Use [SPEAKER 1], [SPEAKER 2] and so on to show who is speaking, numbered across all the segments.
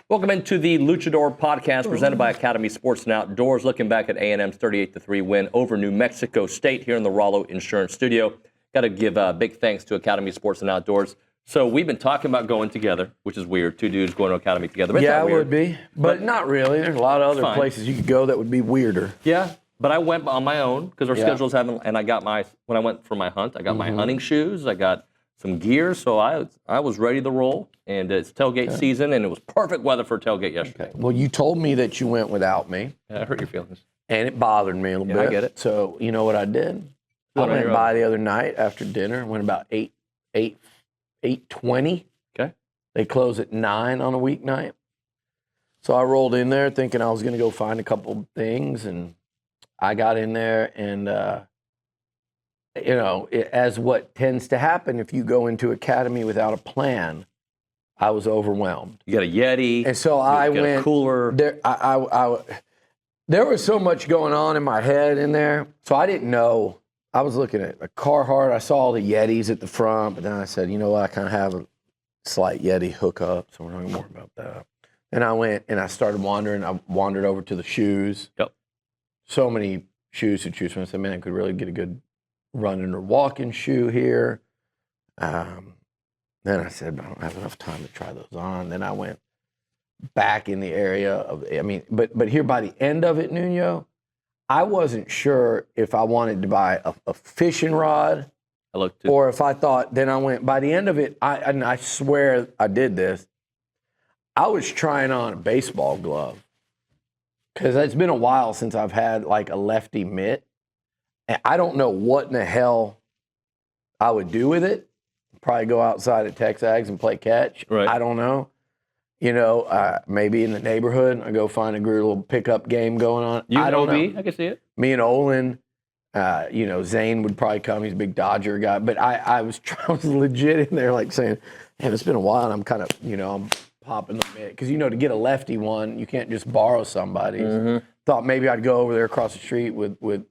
[SPEAKER 1] Welcome into the Luchador Podcast presented by Academy Sports and Outdoors. Looking back at A&M's 38-3 win over New Mexico State here in the Rollo Insurance Studio. Got to give big thanks to Academy Sports and Outdoors. So we've been talking about going together, which is weird. Two dudes going to Academy together. But
[SPEAKER 2] yeah, it would be, but not really. There's a lot of other places you could go that would be weirder.
[SPEAKER 1] Yeah, but I went on my own because our schedules haven't. And I got when I went for my hunt, I got my hunting shoes. I got some gear, so I was ready to roll. And it's tailgate season, and it was perfect weather for tailgate yesterday.
[SPEAKER 2] Okay. Well, you told me that you went without me.
[SPEAKER 1] Yeah, I hurt your feelings.
[SPEAKER 2] And it bothered me a little bit. I
[SPEAKER 1] get it.
[SPEAKER 2] So you know what I did? I went by the other night after dinner. Went about 8:20.
[SPEAKER 1] Okay.
[SPEAKER 2] They close at 9 on a weeknight. So I rolled in there thinking I was going to go find a couple things, and I got in there, and as what tends to happen if you go into Academy without a plan, I was overwhelmed.
[SPEAKER 1] You got a Yeti.
[SPEAKER 2] And so I went
[SPEAKER 1] a cooler.
[SPEAKER 2] There was so much going on in my head in there. So I didn't know. I was looking at a Carhartt. I saw all the Yetis at the front, but then I said, you know what? I kind of have a slight Yeti hookup, so we're not going to worry about that. And I went and I started wandering. I wandered over to the shoes.
[SPEAKER 1] Yep.
[SPEAKER 2] So many shoes to choose from. I said, man, I could really get a good running or walking shoe here. Then I said, I don't have enough time to try those on. Then I went back in the area of, but here by the end of it, Nuño, I wasn't sure if I wanted to buy a fishing rod or if I thought, then I went, by the end of it, I swear I did this, I was trying on a baseball glove because it's been a while since I've had like a lefty mitt. And I don't know what in the hell I would do with it. Probably go outside at TexAgs and play catch.
[SPEAKER 1] Right.
[SPEAKER 2] I don't know. Maybe in the neighborhood, I go find a good little pickup game going on. I don't know.
[SPEAKER 1] I can see it.
[SPEAKER 2] Me and Olin, Zane would probably come. He's a big Dodger guy. But I was legit in there like saying, man, it's been a while. And I'm kind of, I'm popping the mitt. Because, to get a lefty one, you can't just borrow somebody's.
[SPEAKER 1] Mm-hmm.
[SPEAKER 2] Thought maybe I'd go over there across the street with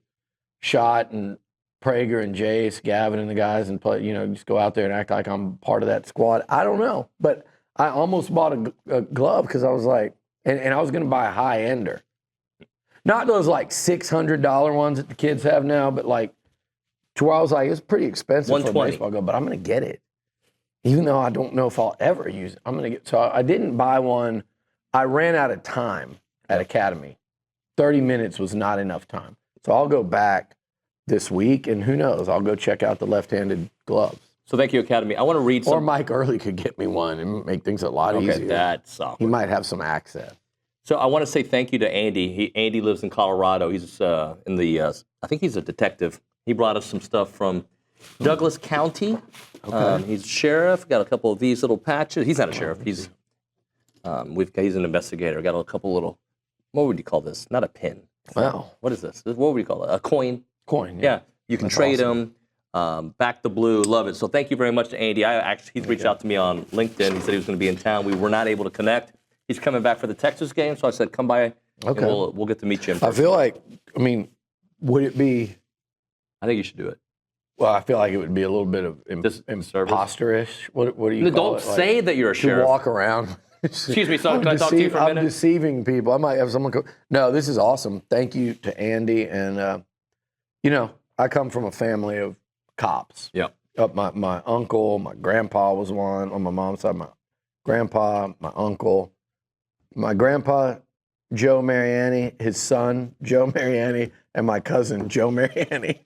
[SPEAKER 2] Schott and Prager and Jace, Gavin and the guys and play, just go out there and act like I'm part of that squad. I don't know. But I almost bought a glove because I was like, and I was going to buy a high-ender. Not those like $600 ones that the kids have now, but like to where I was like, it's pretty expensive for a baseball glove, but I'm going to get it. Even though I don't know if I'll ever use it. I'm going to get, so I didn't buy one. I ran out of time at Academy. 30 minutes was not enough time. So I'll go back this week, and who knows? I'll go check out the left-handed gloves.
[SPEAKER 1] So thank you, Academy. I want to read some.
[SPEAKER 2] Or Mike Early could get me one and make things a lot easier.
[SPEAKER 1] That's awkward.
[SPEAKER 2] He might have some access.
[SPEAKER 1] So I want to say thank you to Andy. Andy lives in Colorado. He's I think he's a detective. He brought us some stuff from Douglas County.
[SPEAKER 2] Okay.
[SPEAKER 1] He's a sheriff. Got a couple of these little patches. He's not a sheriff. He's he's an investigator. Got a couple little. What would you call this? Not a pin.
[SPEAKER 2] Wow.
[SPEAKER 1] What is this? What would you call it? A coin.
[SPEAKER 2] Coin.
[SPEAKER 1] Yeah. You can trade them. Back the blue, love it. So thank you very much to Andy. He's reached out to me on LinkedIn. He said he was going to be in town. We were not able to connect. He's coming back for the Texas game, so I said, come by.
[SPEAKER 2] Okay.
[SPEAKER 1] And we'll get to meet you in person.
[SPEAKER 2] I feel like, would it be?
[SPEAKER 1] I think you should do it.
[SPEAKER 2] Well, I feel like it would be a little bit of imposterish. What do you call it?
[SPEAKER 1] Don't say that you're a sheriff.
[SPEAKER 2] To walk around.
[SPEAKER 1] Excuse me, so can I talk to you for a minute?
[SPEAKER 2] I'm deceiving people. I might have someone go, no, this is awesome. Thank you to Andy. And, I come from a family of cops.
[SPEAKER 1] Yeah.
[SPEAKER 2] My uncle, my grandpa was one on my mom's side. My grandpa, my uncle, my grandpa, Joe Mariani, his son, Joe Mariani, and my cousin, Joe Mariani.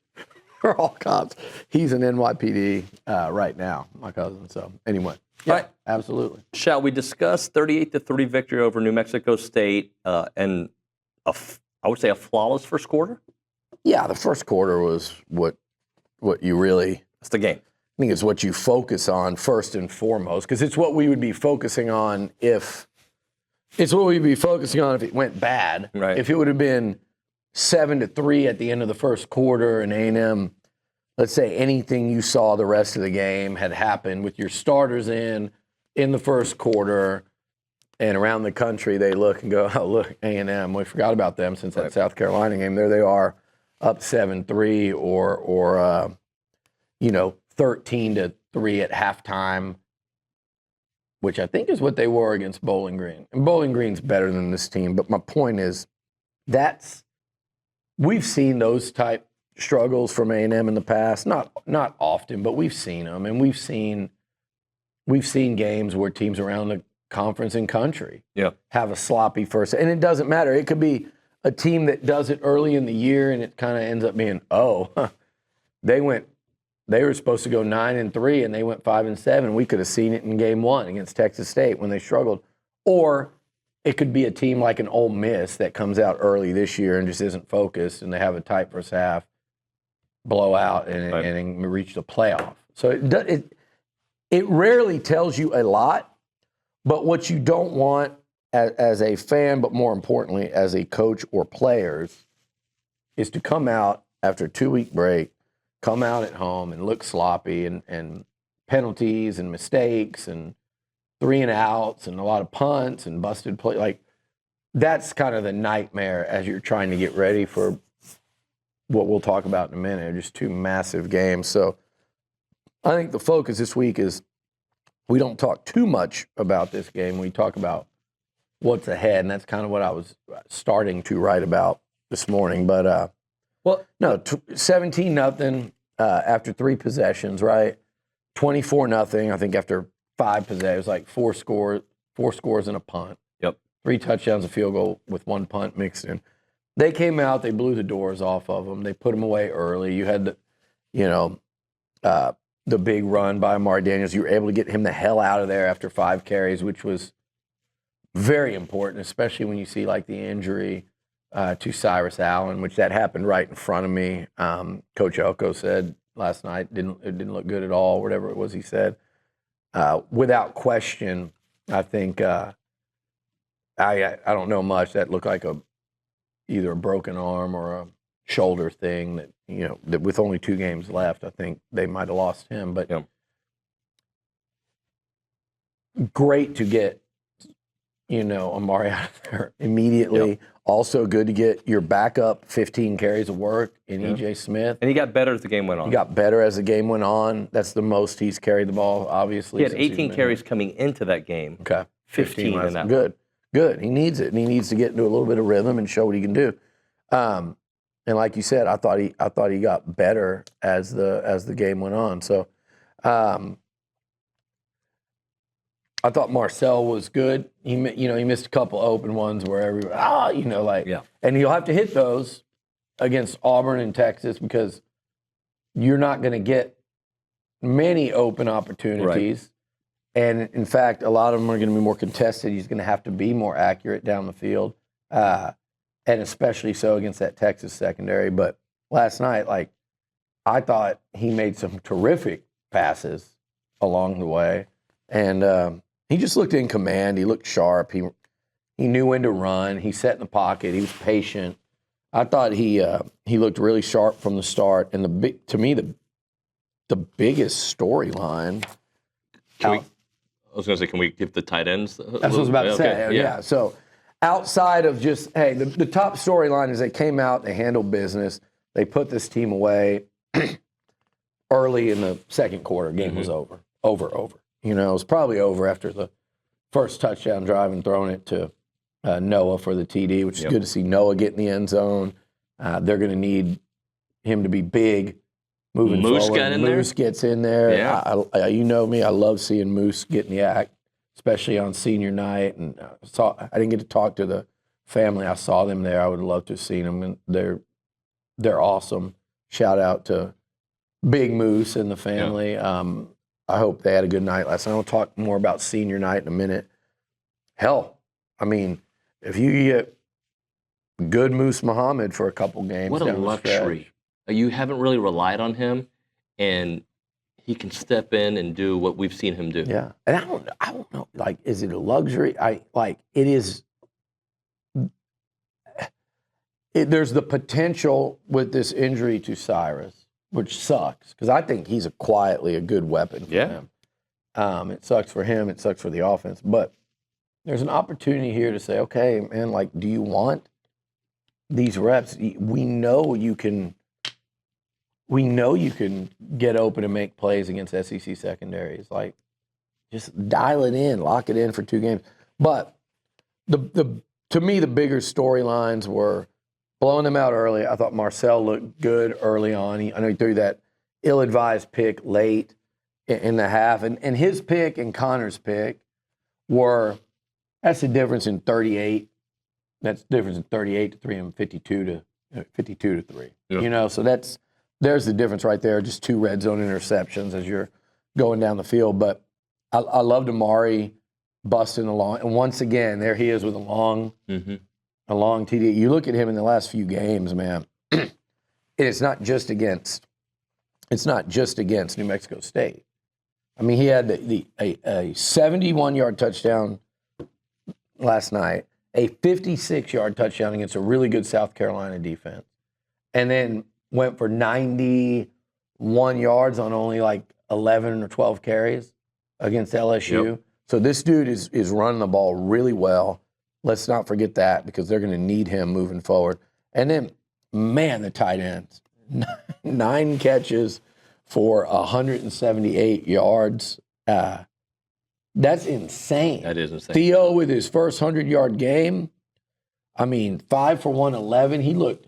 [SPEAKER 2] We're all cops. He's an NYPD right now, my cousin. So anyway, yeah,
[SPEAKER 1] all right.
[SPEAKER 2] Absolutely.
[SPEAKER 1] Shall we discuss 38-3 victory over New Mexico State and I would say a flawless first quarter?
[SPEAKER 2] Yeah, the first quarter was what you really.
[SPEAKER 1] That's the game.
[SPEAKER 2] I think it's what you focus on first and foremost, because it's what we would be focusing on if it went bad.
[SPEAKER 1] Right.
[SPEAKER 2] If it would have been 7-3 at the end of the first quarter and A&M, let's say anything you saw the rest of the game had happened with your starters in the first quarter, and around the country they look and go, oh, look, A&M, we forgot about them since that South Carolina game. There they are, up 7-3 or 13-3 at halftime. which I think is what they were against Bowling Green. And Bowling Green's better than this team, but my point is we've seen those type struggles from A&M in the past. Not often, but we've seen them, and we've seen games where teams around the conference and country have a sloppy first. And it doesn't matter. It could be a team that does it early in the year, and it kind of ends up being, they were supposed to go 9-3, and they went 5-7. We could have seen it in game 1 against Texas State when they struggled. Or it could be a team like an Ole Miss that comes out early this year and just isn't focused, and they have a tight first half, blow out, and reach the playoff. So it rarely tells you a lot. But what you don't want as a fan, but more importantly as a coach or players, is to come out after a 2-week break, come out at home and look sloppy and penalties and mistakes and 3-and-outs and a lot of punts and busted play. Like, that's kind of the nightmare as you're trying to get ready for what we'll talk about in a minute. Just 2 massive games. So I think the focus this week is we don't talk too much about this game. We talk about what's ahead, and that's kind of what I was starting to write about this morning. But, 17-0 after 3 possessions, right? 24-0, I think, after 5 possessions. It was like 4 scores and a punt.
[SPEAKER 1] Yep.
[SPEAKER 2] 3 touchdowns, a field goal with 1 punt mixed in. They came out, they blew the doors off of them. They put them away early. You had the big run by Amari Daniels. You were able to get him the hell out of there after 5 carries, which was very important, especially when you see like the injury to Cyrus Allen, which that happened right in front of me. Coach Elko said last night it didn't look good at all, whatever it was he said. Without question, I think I don't know much. That looked like either a broken arm or a shoulder thing that, that with only 2 games left, I think they might have lost him. But great to get, Amari out of there immediately. Yep. Also good to get your backup 15 carries of work in E.J. Smith.
[SPEAKER 1] And he got better as the game went on.
[SPEAKER 2] He got better as the game went on. That's the most he's carried the ball, obviously.
[SPEAKER 1] He had 18 carries coming into that game.
[SPEAKER 2] Okay.
[SPEAKER 1] 15 in that.
[SPEAKER 2] Good. He needs it, and he needs to get into a little bit of rhythm and show what he can do. And like you said, I thought he got better as the game went on. So, I thought Marcel was good. He missed a couple open ones where everybody, and he'll have to hit those against Auburn and Texas because you're not going to get many open opportunities. Right. And in fact, a lot of them are going to be more contested. He's going to have to be more accurate down the field. And especially so against that Texas secondary. But last night, I thought he made some terrific passes along the way. And he just looked in command. He looked sharp. He knew when to run. He sat in the pocket. He was patient. I thought he looked really sharp from the start. And to me, the biggest storyline.
[SPEAKER 1] I was going to say, can we give the tight ends?
[SPEAKER 2] That's what I was about to say. Yeah. So outside of just, hey, the top storyline is they came out, they handled business. They put this team away early in the second quarter. Game was over. It was probably over after the first touchdown drive and throwing it to Noah for the TD, which is good to see Noah get in the end zone. They're going to need him to be big moving forward. Moose gets in there. Yeah. You know me, I love seeing Moose get in the act, especially on senior night. And I didn't get to talk to the family. I saw them there. I would love to have seen them, and they're awesome. Shout out to Big Moose and the family. Yeah. I hope they had a good night last night. I'll talk more about senior night in a minute. Hell, I mean, if you get good Moose Muhammad for a couple games,
[SPEAKER 1] what a luxury! You haven't really relied on him, and he can step in and do what we've seen him do.
[SPEAKER 2] Yeah, and I don't know. Is it a luxury? It is. There's the potential with this injury to Cyrus, which sucks because I think he's quietly a good weapon for him. It sucks for him. It sucks for the offense. But there's an opportunity here to say, okay, man, do you want these reps? We know you can get open and make plays against SEC secondaries. Just dial it in, lock it in for 2 games. But to me, the bigger storylines were blowing them out early. I thought Marcel looked good early on. I know he threw that ill-advised pick late in the half. And his pick and Connor's pick that's the difference in 38. That's the difference in 38 to 3 and 52 to 3. Yeah. So there's the difference right there. Just 2 red zone interceptions as you're going down the field. But I loved Amari busting along. And once again, there he is with a long TD. You look at him in the last few games, man. It's not just against New Mexico State. I mean, he had a 71-yard touchdown last night, a 56-yard touchdown against a really good South Carolina defense, and then went for 91 yards on only like 11 or 12 carries against LSU. Yep. So this dude is running the ball really well. Let's not forget that because they're going to need him moving forward. And then, man, the tight ends. 9 catches for 178 yards. That's insane.
[SPEAKER 1] That is insane.
[SPEAKER 2] Theo with his first 100-yard game. I mean, 5 for 111. He looked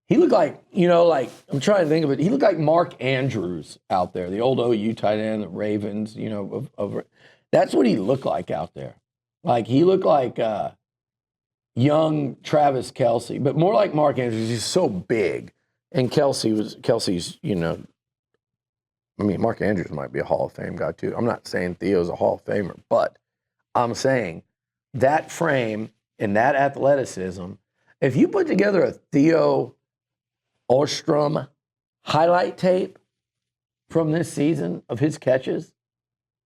[SPEAKER 2] like, I'm trying to think of it. He looked like Mark Andrews out there, the old OU tight end, the Ravens, that's what he looked like out there. Like, he looked like young Travis Kelce, but more like Mark Andrews. He's so big. And Kelsey's, Mark Andrews might be a Hall of Fame guy too. I'm not saying Theo's a Hall of Famer, but I'm saying that frame and that athleticism, if you put together a Theo Ostrom highlight tape from this season of his catches,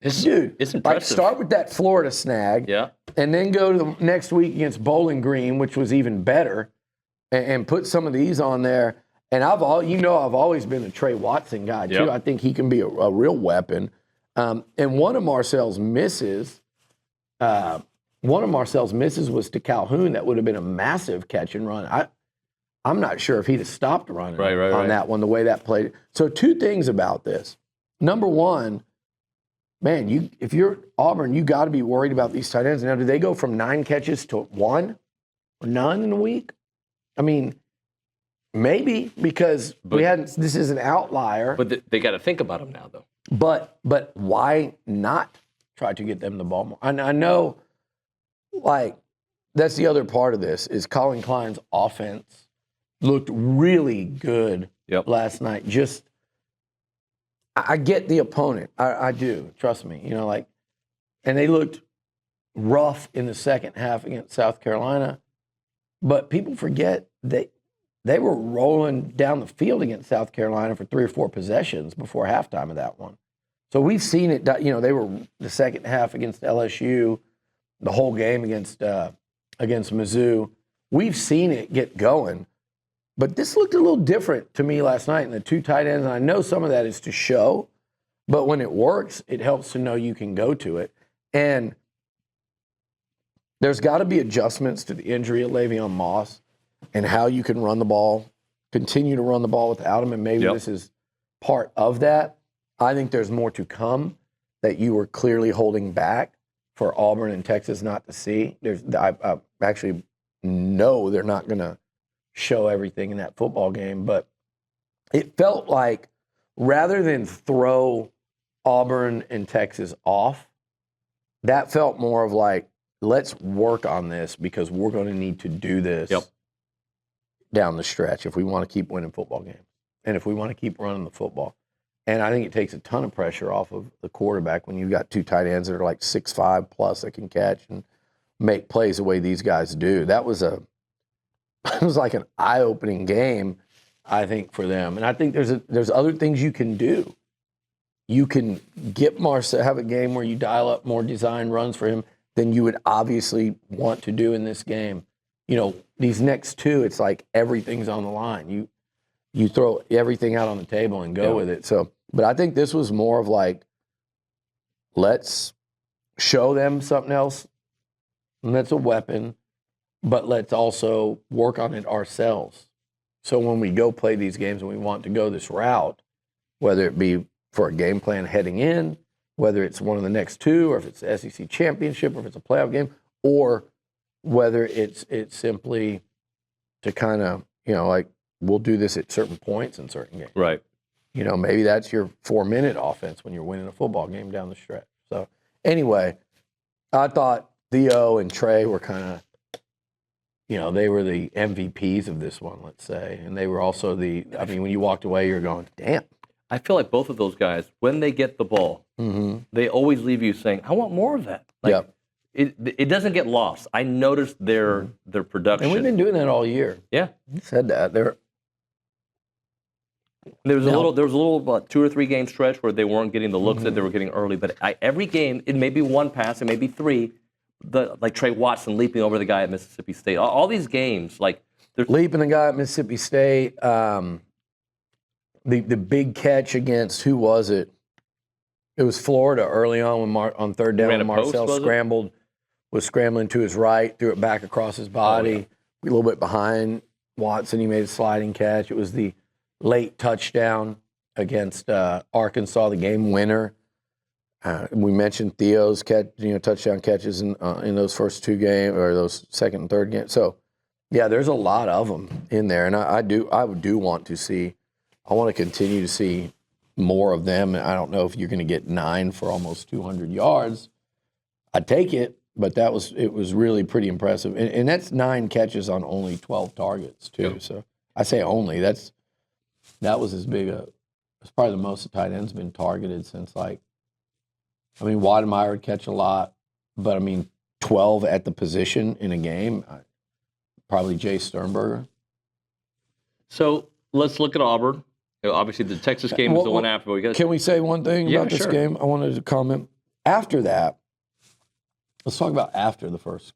[SPEAKER 1] it's impressive.
[SPEAKER 2] Like start with that Florida snag, and then go to the next week against Bowling Green, which was even better, and put some of these on there. And I've always been a Trey Watson guy too. Yep. I think he can be a real weapon. And one of Marcel's misses was to Calhoun. That would have been a massive catch and run. I'm not sure if he'd have stopped running on that one the way that played. So 2 things about this. Number one, man, if you're Auburn, you got to be worried about these tight ends. Now, do they go from 9 catches to 1 or none in a week? I mean, maybe because this is an outlier.
[SPEAKER 1] But they got to think about them now, though.
[SPEAKER 2] But why not try to get them the ball more? I know, that's the other part of this is Colin Klein's offense looked really good last night. I get the opponent. I do. Trust me. And they looked rough in the second half against South Carolina. But people forget they were rolling down the field against South Carolina for 3 or 4 possessions before halftime of that one. So we've seen it. They were the second half against LSU, the whole game against Mizzou. We've seen it get going. But this looked a little different to me last night in the 2 tight ends. And I know some of that is to show, but when it works, it helps to know you can go to it. And there's got to be adjustments to the injury of Le'Veon Moss and how you can run the ball, continue to run the ball without him. And maybe this is part of that. I think there's more to come that you were clearly holding back for Auburn and Texas not to see. I actually know they're not going to show everything in that football game, but it felt like rather than throw Auburn and Texas off, that felt more of like, let's work on this because we're going to need to do this down the stretch if we want to keep winning football games and if we want to keep running the football. And I think it takes a ton of pressure off of the quarterback when you've got 2 tight ends that are like 6'5" plus that can catch and make plays the way these guys do. It was like an eye-opening game, I think, for them. And I think there's other things you can do. You can get Marcel, have a game where you dial up more design runs for him than you would obviously want to do in this game. These next 2, it's like everything's on the line. You throw everything out on the table and go with it. So, but I think this was more of like, let's show them something else, and that's a weapon, but let's also work on it ourselves. So when we go play these games and we want to go this route, whether it be for a game plan heading in, whether it's one of the next two, or if it's the SEC championship, or if it's a playoff game, or whether it's simply to kind of, like, we'll do this at certain points in certain games.
[SPEAKER 1] Right.
[SPEAKER 2] Maybe that's your 4-minute offense when you're winning a football game down the stretch. So anyway, I thought Theo and Trey were kind of, they were the MVPs of this one, let's say. And they were also when you walked away, you're going, damn.
[SPEAKER 1] I feel like both of those guys, when they get the ball, they always leave you saying, I want more of that. Like,
[SPEAKER 2] yep.
[SPEAKER 1] It doesn't get lost. I noticed their production.
[SPEAKER 2] And we've been doing that all year.
[SPEAKER 1] Yeah.
[SPEAKER 2] You said that.
[SPEAKER 1] There was a little about 2 or 3 game stretch where they weren't getting the looks that they were getting early. But every game, it may be one pass, it may be 3. Like Trey Watson leaping over the guy at Mississippi State. All these games, like
[SPEAKER 2] leaping the guy at Mississippi State. The big catch against, who was it? It was Florida early on on third down when Marcel was scrambling to his right, threw it back across his body, a little bit behind Watson. He made a sliding catch. It was the late touchdown against Arkansas, the game winner. We mentioned Theo's touchdown catches in those first 2 games, or those second and third games. So, yeah, there's a lot of them in there, and I want to continue to see more of them. And I don't know if you're going to get 9 for almost 200 yards. I'd take it, but it was really pretty impressive, and that's 9 catches on only 12 targets too. Yep. So I say only. That was as big it's probably the most the tight end's been targeted since, Wademeyer would catch a lot, but 12 at the position in a game, probably Jay Sternberger.
[SPEAKER 1] So let's look at Auburn. Obviously, the Texas game is the one after.
[SPEAKER 2] Can we say one thing about this game? I wanted to comment. After that, let's talk about after the first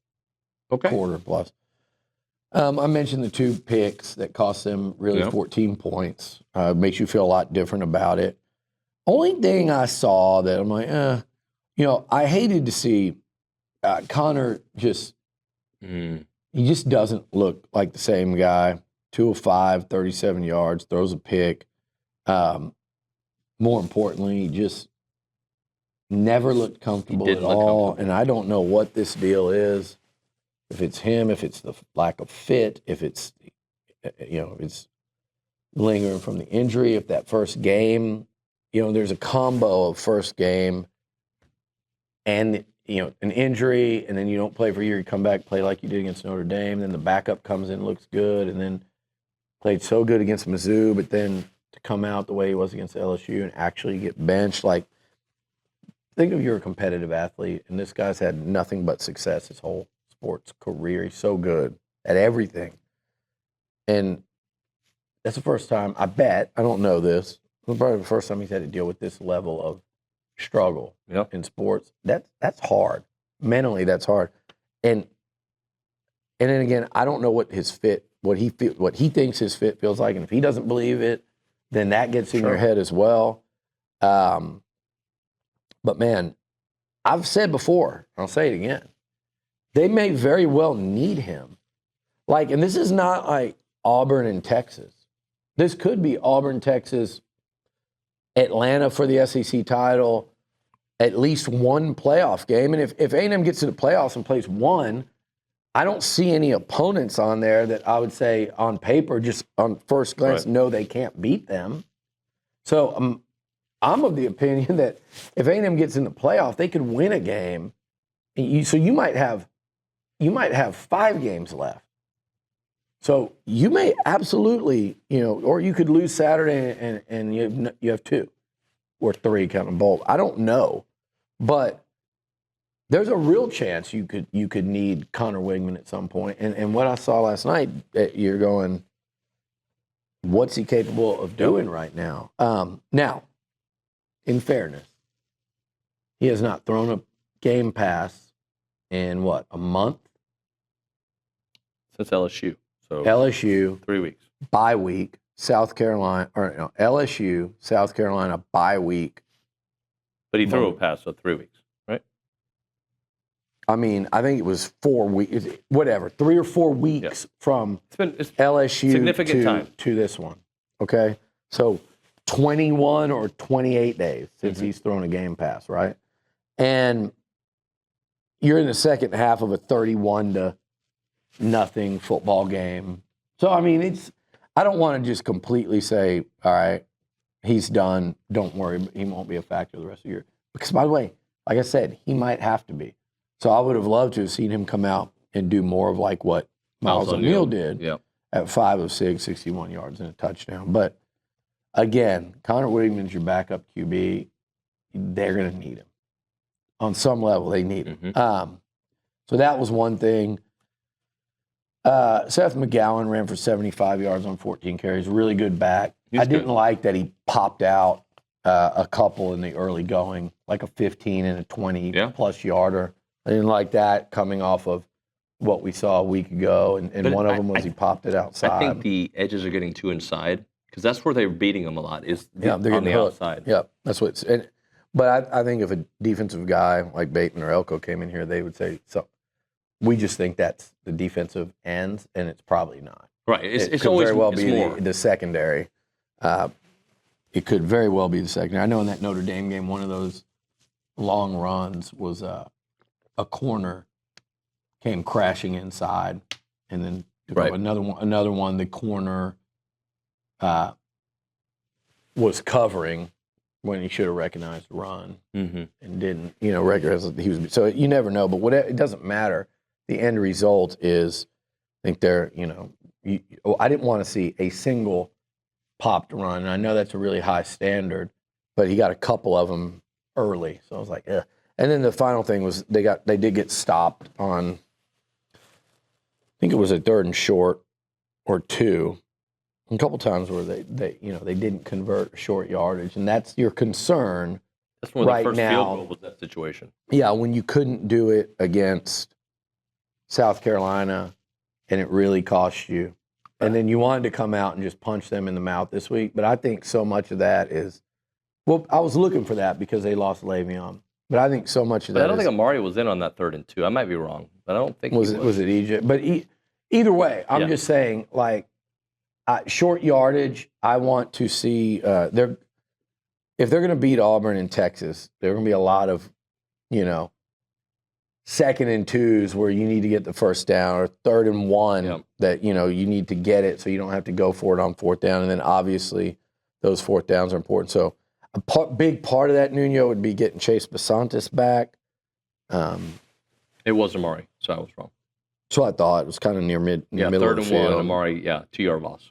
[SPEAKER 2] quarter plus. I mentioned the 2 picks that cost them really 14 points. Makes you feel a lot different about it. Only thing I saw that I'm like, I hated to see Connor just, he just doesn't look like the same guy. 205, 37 yards, throws a pick. More importantly, he just never looked comfortable at all. And I don't know what this deal is. If it's him, if it's the lack of fit, if it's, it's lingering from the injury, if that first game, there's a combo of first game and, an injury, and then you don't play for a year, you come back, play like you did against Notre Dame, then the backup comes in, looks good, and then played so good against Mizzou, but then to come out the way he was against LSU and actually get benched, think of you're a competitive athlete, and this guy's had nothing but success his whole sports career. He's so good at everything. And that's the first time, I bet, I don't know this, probably the first time he's had to deal with this level of struggle in sports. That's hard. Mentally, that's hard. And then again, I don't know what his fit, what he thinks his fit feels like. And if he doesn't believe it, then that gets in your head as well. But man, I've said before, I'll say it again, they may very well need him. And this is not like Auburn and Texas. This could be Auburn, Texas, Atlanta for the SEC title, at least one playoff game. And if A&M gets to the playoffs and plays one, I don't see any opponents on there that I would say on paper, just on first glance, no, they can't beat them. So I'm of the opinion that if A&M gets in the playoff, they could win a game. So you might have 5 games left. So you may absolutely, or you could lose Saturday and you have 2 or 3 counting bowl. I don't know, but there's a real chance you could need Connor Wigman at some point. And what I saw last night, you're going, what's he capable of doing right now? Now, in fairness, he has not thrown a game pass in a month?
[SPEAKER 1] Since LSU. So
[SPEAKER 2] LSU.
[SPEAKER 1] 3 weeks.
[SPEAKER 2] Bye week. South Carolina, LSU, South Carolina, bye week.
[SPEAKER 1] But he threw a pass for 3 weeks, right?
[SPEAKER 2] I think it was 4 weeks, whatever, 3 or 4 weeks from
[SPEAKER 1] it's
[SPEAKER 2] LSU
[SPEAKER 1] significant time
[SPEAKER 2] to this one. Okay, so 21 or 28 days since he's thrown a game pass, right? And you're in the second half of a 31-0 football game. So, I mean, I don't want to just completely say, all right, he's done. Don't worry, he won't be a factor the rest of the year. Because, by the way, like I said, he might have to be. So I would have loved to have seen him come out and do more of like what Miles O'Neal did at 5 of 6, 61 yards and a touchdown. But again, Connor Williams, your backup QB, they're going to need him. On some level, they need him. So that was one thing. Seth McGowan ran for 75 yards on 14 carries. Really good back. I didn't like that he popped out a couple in the early going, like a 15 and a 20-plus yarder. I didn't like that coming off of what we saw a week ago, and one of them was he popped it outside.
[SPEAKER 1] I think the edges are getting too inside because that's where they're beating them a lot is
[SPEAKER 2] they're
[SPEAKER 1] on the outside.
[SPEAKER 2] Yeah, that's what it's – but I think if a defensive guy like Bateman or Elko came in here, they would say, so we just think that's the defensive ends, and it's probably not.
[SPEAKER 1] Right. It's
[SPEAKER 2] could
[SPEAKER 1] always
[SPEAKER 2] very well
[SPEAKER 1] it's
[SPEAKER 2] be
[SPEAKER 1] more.
[SPEAKER 2] the secondary. It could very well be the secondary. I know in that Notre Dame game, one of those long runs was a corner came crashing inside, and then another one. The corner was covering when he should have recognized the run and didn't. Recognize he was. So you never know. But it doesn't matter. The end result is, I think they're. I didn't want to see a single popped run. And I know that's a really high standard, but he got a couple of them early. So I was like, eh. And then the final thing was they did get stopped on, I think it was a 3rd and short or 2. A couple times where they didn't convert short yardage, and that's your concern.
[SPEAKER 1] That's one of
[SPEAKER 2] right
[SPEAKER 1] the first
[SPEAKER 2] now.
[SPEAKER 1] field goal was that situation.
[SPEAKER 2] Yeah, when you couldn't do it against South Carolina, and it really cost you. And then you wanted to come out and just punch them in the mouth this week. But I think so much of that is, well, I was looking for that because they lost Le'Veon. But I think so much of that
[SPEAKER 1] I don't think Amari was in on that 3rd and 2. I might be wrong, but I don't think
[SPEAKER 2] was it Egypt. But either way, I'm just saying, like, short yardage, I want to see if they're going to beat Auburn in Texas, there are going to be a lot of, 2nd and 2s where you need to get the first down, or 3rd and 1 that, you need to get it so you don't have to go for it on 4th down. And then obviously those 4th downs are important. So a big part of that, Nuño, would be getting Chase Basantis back.
[SPEAKER 1] It was Amari, so I was wrong.
[SPEAKER 2] So I thought it was kind of near middle
[SPEAKER 1] 3rd
[SPEAKER 2] of the
[SPEAKER 1] and 1,
[SPEAKER 2] field.
[SPEAKER 1] Amari, 2-yard loss.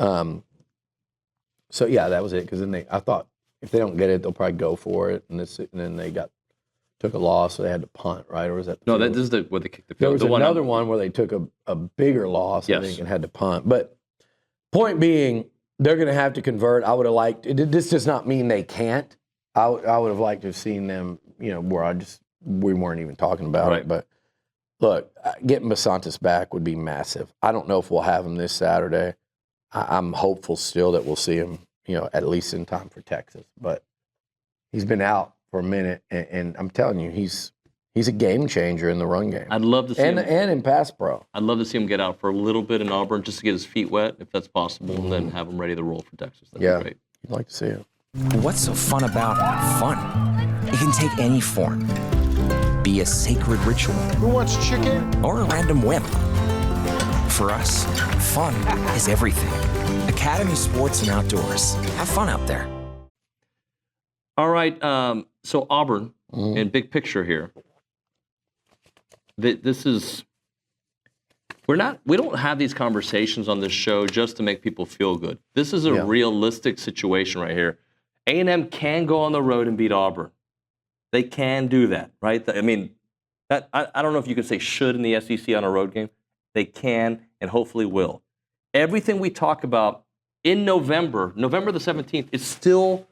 [SPEAKER 2] So that was it. Because then I thought if they don't get it, they'll probably go for it. And then they took a loss, so they had to punt, right? Or was that
[SPEAKER 1] no? This is where they kicked the
[SPEAKER 2] There
[SPEAKER 1] field.
[SPEAKER 2] was another one where they took a bigger loss, I think, and had to punt. But point being, they're going to have to convert. I would have liked. This does not mean they can't. I would have liked to have seen them, where we weren't even talking about it. But look, getting Basantis back would be massive. I don't know if we'll have him this Saturday. I'm hopeful still that we'll see him, at least in time for Texas. But he's been out for a minute, and I'm telling you, he's a game changer in the run game.
[SPEAKER 1] I'd love to see him.
[SPEAKER 2] And in pass pro.
[SPEAKER 1] I'd love to see him get out for a little bit in Auburn just to get his feet wet, if that's possible, and then have him ready to roll for Texas. That'd be great.
[SPEAKER 2] You'd like to see it.
[SPEAKER 3] What's so fun about fun? It can take any form. Be a sacred ritual.
[SPEAKER 4] Who wants chicken?
[SPEAKER 3] Or a random whim. For us, fun is everything. Academy Sports and Outdoors. Have fun out there.
[SPEAKER 1] All right, so Auburn, in big picture here, this is, we don't have these conversations on this show just to make people feel good. This is a realistic situation right here. A&M can go on the road and beat Auburn. They can do that, right? I mean, I don't know if you can say should in the SEC on a road game. They can and hopefully will. Everything we talk about in November the 17th, is still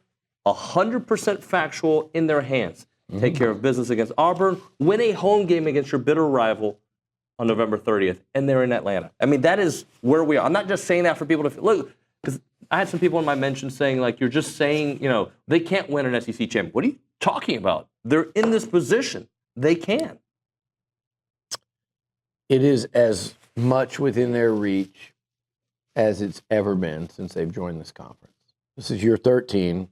[SPEAKER 1] 100% factual in their hands. Take care of business against Auburn, win a home game against your bitter rival on November 30th, and they're in Atlanta. I mean, that is where we are. I'm not just saying that for people to look, because I had some people in my mentions saying, like, you're just saying, they can't win an SEC championship. What are you talking about? They're in this position. They can.
[SPEAKER 2] It is as much within their reach as it's ever been since they've joined this conference. This is year 13.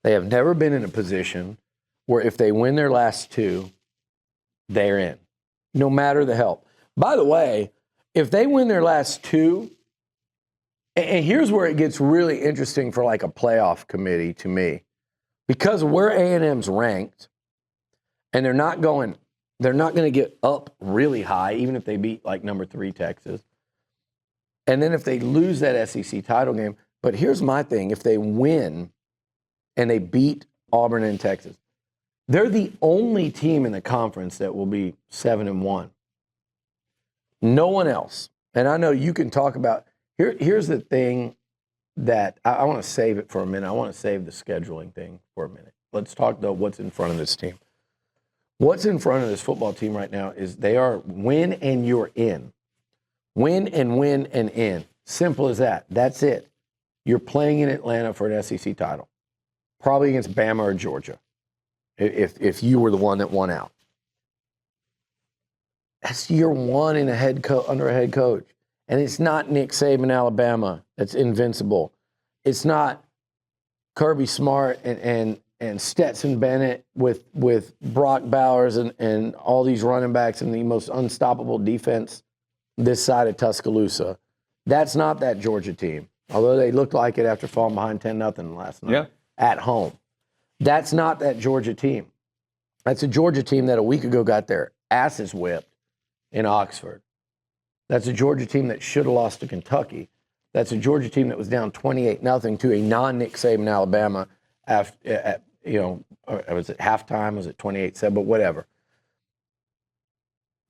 [SPEAKER 2] They have never been in a position where if they win their last two, they're in, no matter the help. By the way, if they win their last two, and here's where it gets really interesting for like a playoff committee to me, because where A&M's ranked, and they're not going to get up really high, even if they beat like number 3 Texas. And then if they lose that SEC title game, but here's my thing, if they win and they beat Auburn and Texas, they're the only team in the conference that will be 7-1. No one else. And I know you can talk about, here's the thing that I want to save it for a minute. I want to save the scheduling thing for a minute. Let's talk though what's in front of this team. What's in front of this football team right now is they are win and you're in. Win and win and in. Simple as that. That's it. You're playing in Atlanta for an SEC title. Probably against Bama or Georgia. If you were the one that won out. That's year 1 in under a head coach. And it's not Nick Saban, Alabama, that's invincible. It's not Kirby Smart and Stetson Bennett with Brock Bowers and all these running backs and the most unstoppable defense this side of Tuscaloosa. That's not that Georgia team, although they looked like it after falling behind 10-0 last night at home. That's not that Georgia team. That's a Georgia team that a week ago got their asses whipped in Oxford. That's a Georgia team that should have lost to Kentucky. That's a Georgia team that was down 28-0 to a non-Nick Saban Alabama after, was it halftime? Was it 28-7? But whatever.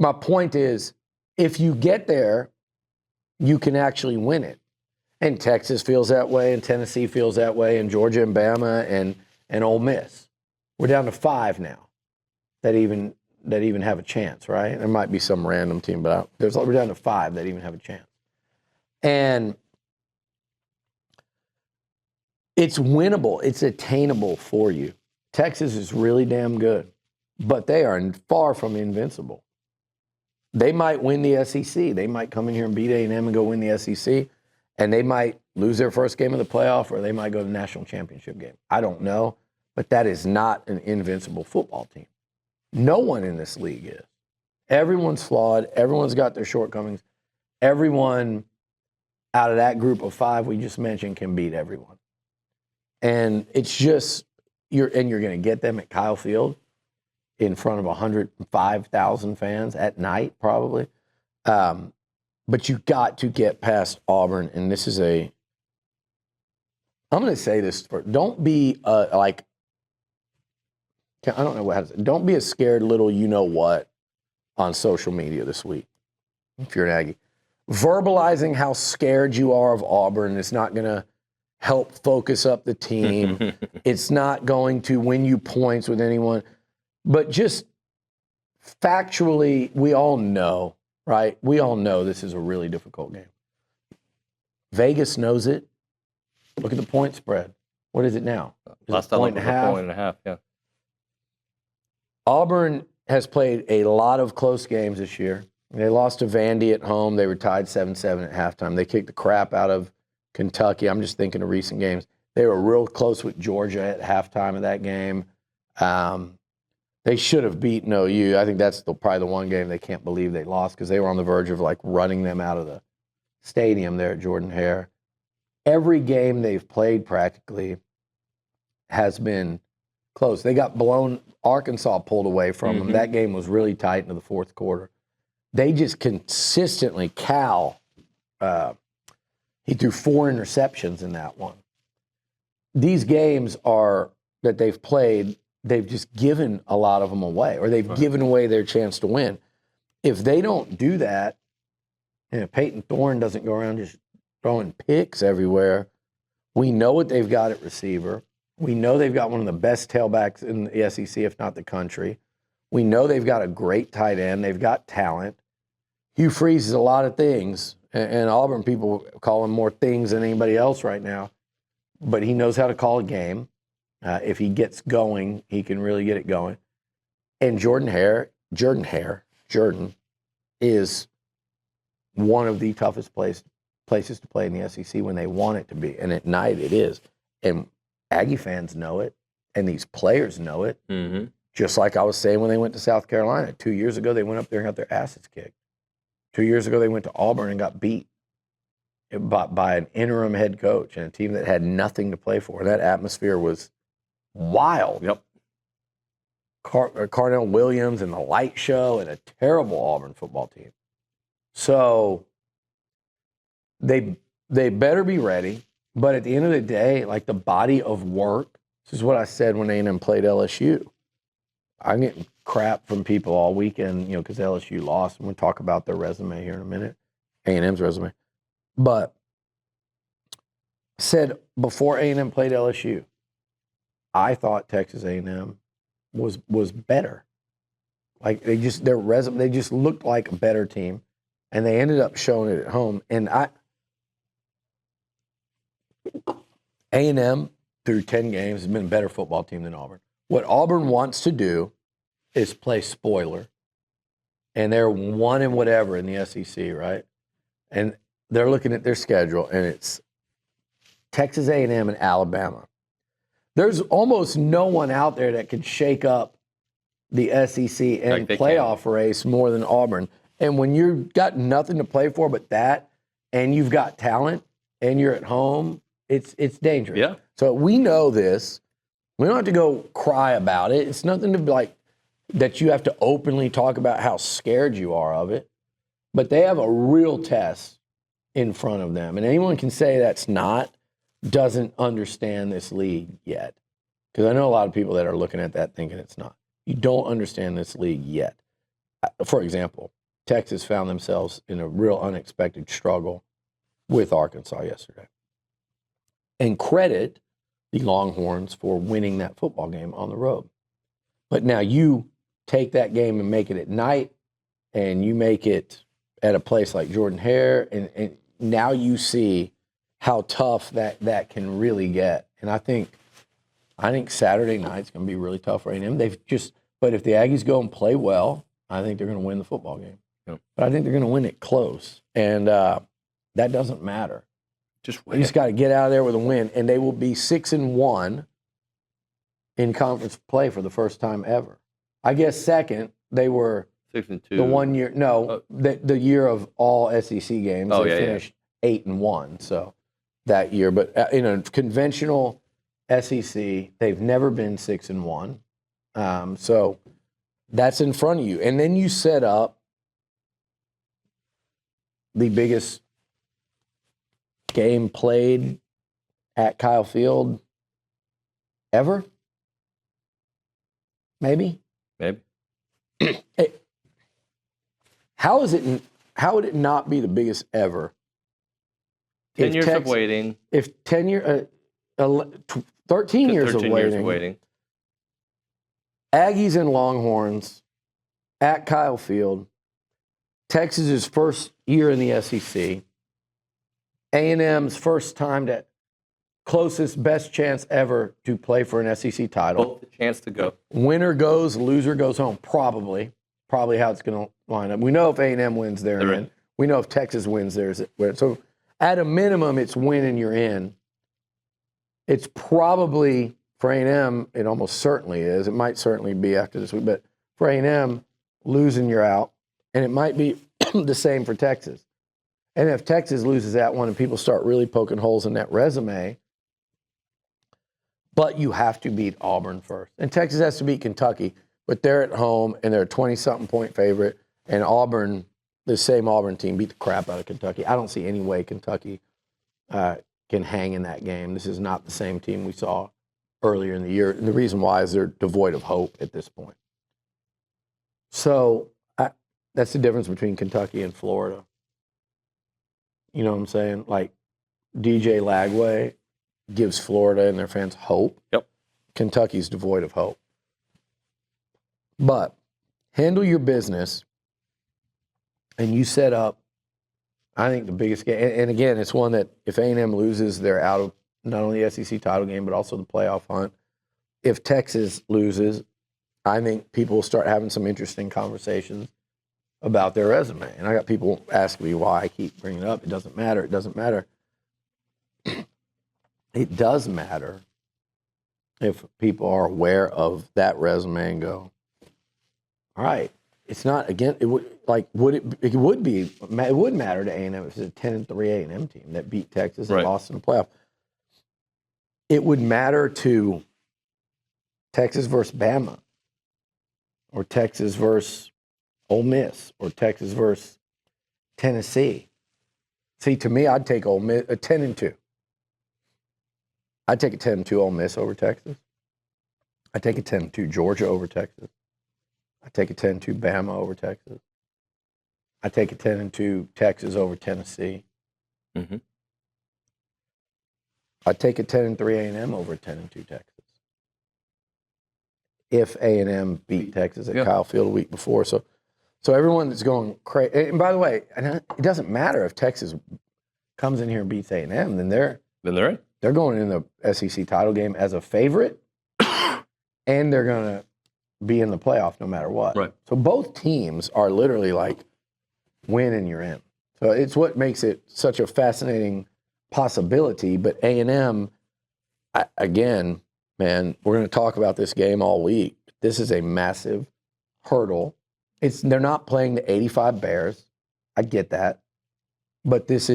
[SPEAKER 2] My point is, if you get there, you can actually win it. And Texas feels that way, and Tennessee feels that way, and Georgia and Bama and Ole Miss. We're down to 5 now that even have a chance, right? There might be some random team, but we're down to 5 that even have a chance. And it's winnable. It's attainable for you. Texas is really damn good, but they are far from invincible. They might win the SEC. They might come in here and beat A&M and go win the SEC, and they might lose their first game of the playoff, or they might go to the national championship game. I don't know, but that is not an invincible football team. No one in this league is. Everyone's flawed. Everyone's got their shortcomings. Everyone out of that group of 5 we just mentioned can beat everyone. And it's just, you're going to get them at Kyle Field in front of 105,000 fans at night, probably. But you got to get past Auburn. And this is I'm going to say this don't be I don't know how to say it. Don't be a scared little you-know-what on social media this week, if you're an Aggie. Verbalizing how scared you are of Auburn is not going to help focus up the team. It's not going to win you points with anyone. But just factually, we all know, right? We all know this is a really difficult game. Vegas knows it. Look at the point spread. What is it now?
[SPEAKER 1] Last time it was a point and a half, yeah.
[SPEAKER 2] Auburn has played a lot of close games this year. They lost to Vandy at home. They were tied 7-7 at halftime. They kicked the crap out of Kentucky. I'm just thinking of recent games. They were real close with Georgia at halftime of that game. They should have beaten OU. I think that's probably the one game they can't believe they lost, because they were on the verge of running them out of the stadium there at Jordan-Hare. Every game they've played practically has been close. They got blown. Arkansas pulled away from them. That game was really tight into the fourth quarter. They just consistently, he threw 4 interceptions in that one. These games that they've played, they've just given a lot of them away, or they've given away their chance to win. If they don't do that, Peyton Thorne doesn't go around just throwing picks everywhere. We know what they've got at receiver. We know they've got one of the best tailbacks in the SEC, if not the country. We know they've got a great tight end. They've got talent. Hugh Freeze is a lot of things, and Auburn people call him more things than anybody else right now. But he knows how to call a game. If he gets going, he can really get it going. And Jordan is one of the toughest places to play in the SEC when they want it to be. And at night it is. And Aggie fans know it, and these players know it.
[SPEAKER 1] Mm-hmm.
[SPEAKER 2] Just like I was saying when they went to South Carolina. 2 years ago, they went up there and got their asses kicked. 2 years ago, they went to Auburn and got beat by an interim head coach and a team that had nothing to play for. That atmosphere was wild.
[SPEAKER 1] Yep.
[SPEAKER 2] Carnell Williams and the light show and a terrible Auburn football team. So they better be ready. But at the end of the day, like the body of work, this is what I said when A&M played LSU. I'm getting crap from people all weekend, because LSU lost. And we'll talk about their resume here in a minute, A&M's resume. But said before A&M played LSU, I thought Texas A&M was better. Like they just looked like a better team, and they ended up showing it at home. And A&M through 10 games has been a better football team than Auburn. What Auburn wants to do is play spoiler, and they're 1 and whatever in the SEC, right? And they're looking at their schedule, and it's Texas A&M and Alabama. There's almost no one out there that can shake up the SEC and playoff race more than Auburn. And when you've got nothing to play for but that, and you've got talent, and you're at home, it's dangerous.
[SPEAKER 1] Yeah.
[SPEAKER 2] So we know this. We don't have to go cry about it. It's nothing to be like that you have to openly talk about how scared you are of it. But they have a real test in front of them. And anyone can say doesn't understand this league yet. Because I know a lot of people that are looking at that thinking it's not. You don't understand this league yet. For example, Texas found themselves in a real unexpected struggle with Arkansas yesterday. And credit the Longhorns for winning that football game on the road. But now you take that game and make it at night, and you make it at a place like Jordan-Hare, and now you see how tough that can really get. And I think Saturday night's going to be really tough for A&M. But if the Aggies go and play well, I think they're going to win the football game.
[SPEAKER 1] Yep.
[SPEAKER 2] But I think they're going to win it close, and that doesn't matter. You just got to get out of there with a win, and they will be 6-1 in conference play for the first time ever. I guess second, they were
[SPEAKER 1] 6-2.
[SPEAKER 2] The 1 year, the year of all SEC games. They finished 8-1, so that year. But in a conventional SEC, they've never been 6-1. So that's in front of you, and then you set up the biggest game played at Kyle Field ever? Maybe. How would it not be the biggest ever?
[SPEAKER 1] 10 years of waiting.
[SPEAKER 2] If 13 years of waiting. Aggies and Longhorns at Kyle Field. Texas's first year in the SEC. A&M's first time best chance ever to play for an SEC title.
[SPEAKER 1] Both the chance to go.
[SPEAKER 2] Winner goes, loser goes home. Probably how it's going to line up. We know if A&M wins, they're in. We know if Texas wins, they're in. So at a minimum, it's win and you're in. It's probably, for A&M, it almost certainly is. It might certainly be after this week. But for A&M, losing, you're out. And it might be the same for Texas. And if Texas loses that one and people start really poking holes in that resume, but you have to beat Auburn first. And Texas has to beat Kentucky, but they're at home and they're a 20-something point favorite. And Auburn, the same Auburn team, beat the crap out of Kentucky. I don't see any way Kentucky can hang in that game. This is not the same team we saw earlier in the year. And the reason why is they're devoid of hope at this point. So that's the difference between Kentucky and Florida. You know what I'm saying? Like DJ Lagway gives Florida and their fans hope.
[SPEAKER 1] Yep.
[SPEAKER 2] Kentucky's devoid of hope. But handle your business, and you set up, I think, the biggest game. And again, it's one that if A&M loses, they're out of not only the SEC title game, but also the playoff hunt. If Texas loses, I think people will start having some interesting conversations about their resume. And I got people asking me why I keep bringing it up. It doesn't matter. it does matter if people are aware of that resume and go, all right, it's not again. It would matter to A&M if it's a 10-3 A&M team that beat Texas and lost in the playoff. It would matter to Texas versus Bama, or Texas versus Ole Miss, or Texas versus Tennessee. See, to me, I'd take Ole Miss a 10-2. I'd take a 10-2 Ole Miss over Texas. I'd take a 10-2 Georgia over Texas. I'd take a 10-2 Bama over Texas. I'd take a 10-2 Texas over Tennessee.
[SPEAKER 1] Mm-hmm.
[SPEAKER 2] I'd take a 10-3 A&M over a 10-2 Texas. If A&M beat Texas at Kyle Field a week before. So everyone that's going crazy. And by the way, it doesn't matter if Texas comes in here and beats A&M, then they're
[SPEAKER 1] in.
[SPEAKER 2] They're going in the SEC title game as a favorite, and they're going to be in the playoff no matter what.
[SPEAKER 1] Right.
[SPEAKER 2] So both teams are literally like, win and you're in. So it's what makes it such a fascinating possibility. But A&M, again, man, we're going to talk about this game all week. This is a massive hurdle. They're not playing the 85 Bears. I get that. But it's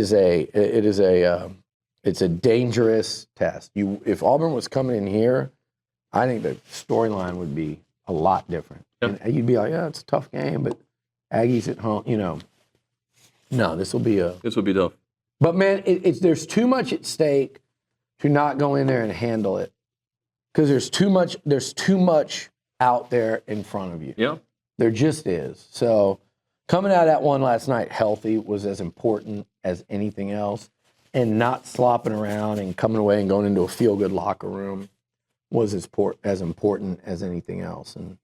[SPEAKER 2] a dangerous test. If Auburn was coming in here, I think the storyline would be a lot different.
[SPEAKER 1] Yep.
[SPEAKER 2] And you'd be like, yeah, it's a tough game, but Aggies at home, No, this will be
[SPEAKER 1] tough.
[SPEAKER 2] But man, there's too much at stake to not go in there and handle it, because there's too much out there in front of you.
[SPEAKER 1] Yeah,
[SPEAKER 2] there just is. So coming out of that one last night healthy was as important as anything else. And not slopping around and coming away and going into a feel-good locker room was as important as anything else. And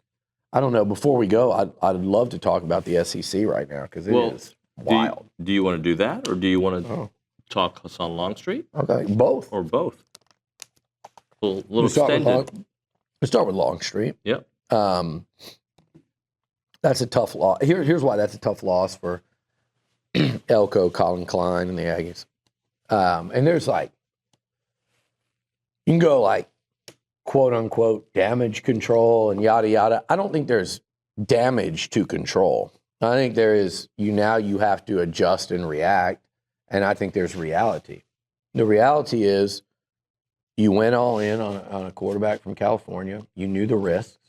[SPEAKER 2] I don't know, before we go, I'd love to talk about the SEC right now, because it is wild.
[SPEAKER 1] Do you want to do that, or do you want to talk Hassan Longstreet?
[SPEAKER 2] Okay, both.
[SPEAKER 1] Or both. A little extended.
[SPEAKER 2] Let's start with Longstreet.
[SPEAKER 1] Yep.
[SPEAKER 2] That's a tough loss. Here's why that's a tough loss for Elko, Colin Klein, and the Aggies. And there's you can go quote unquote damage control and yada yada. I don't think there's damage to control. I think there is, you have to adjust and react. And I think there's reality. The reality is you went all in on a quarterback from California. You knew the risks.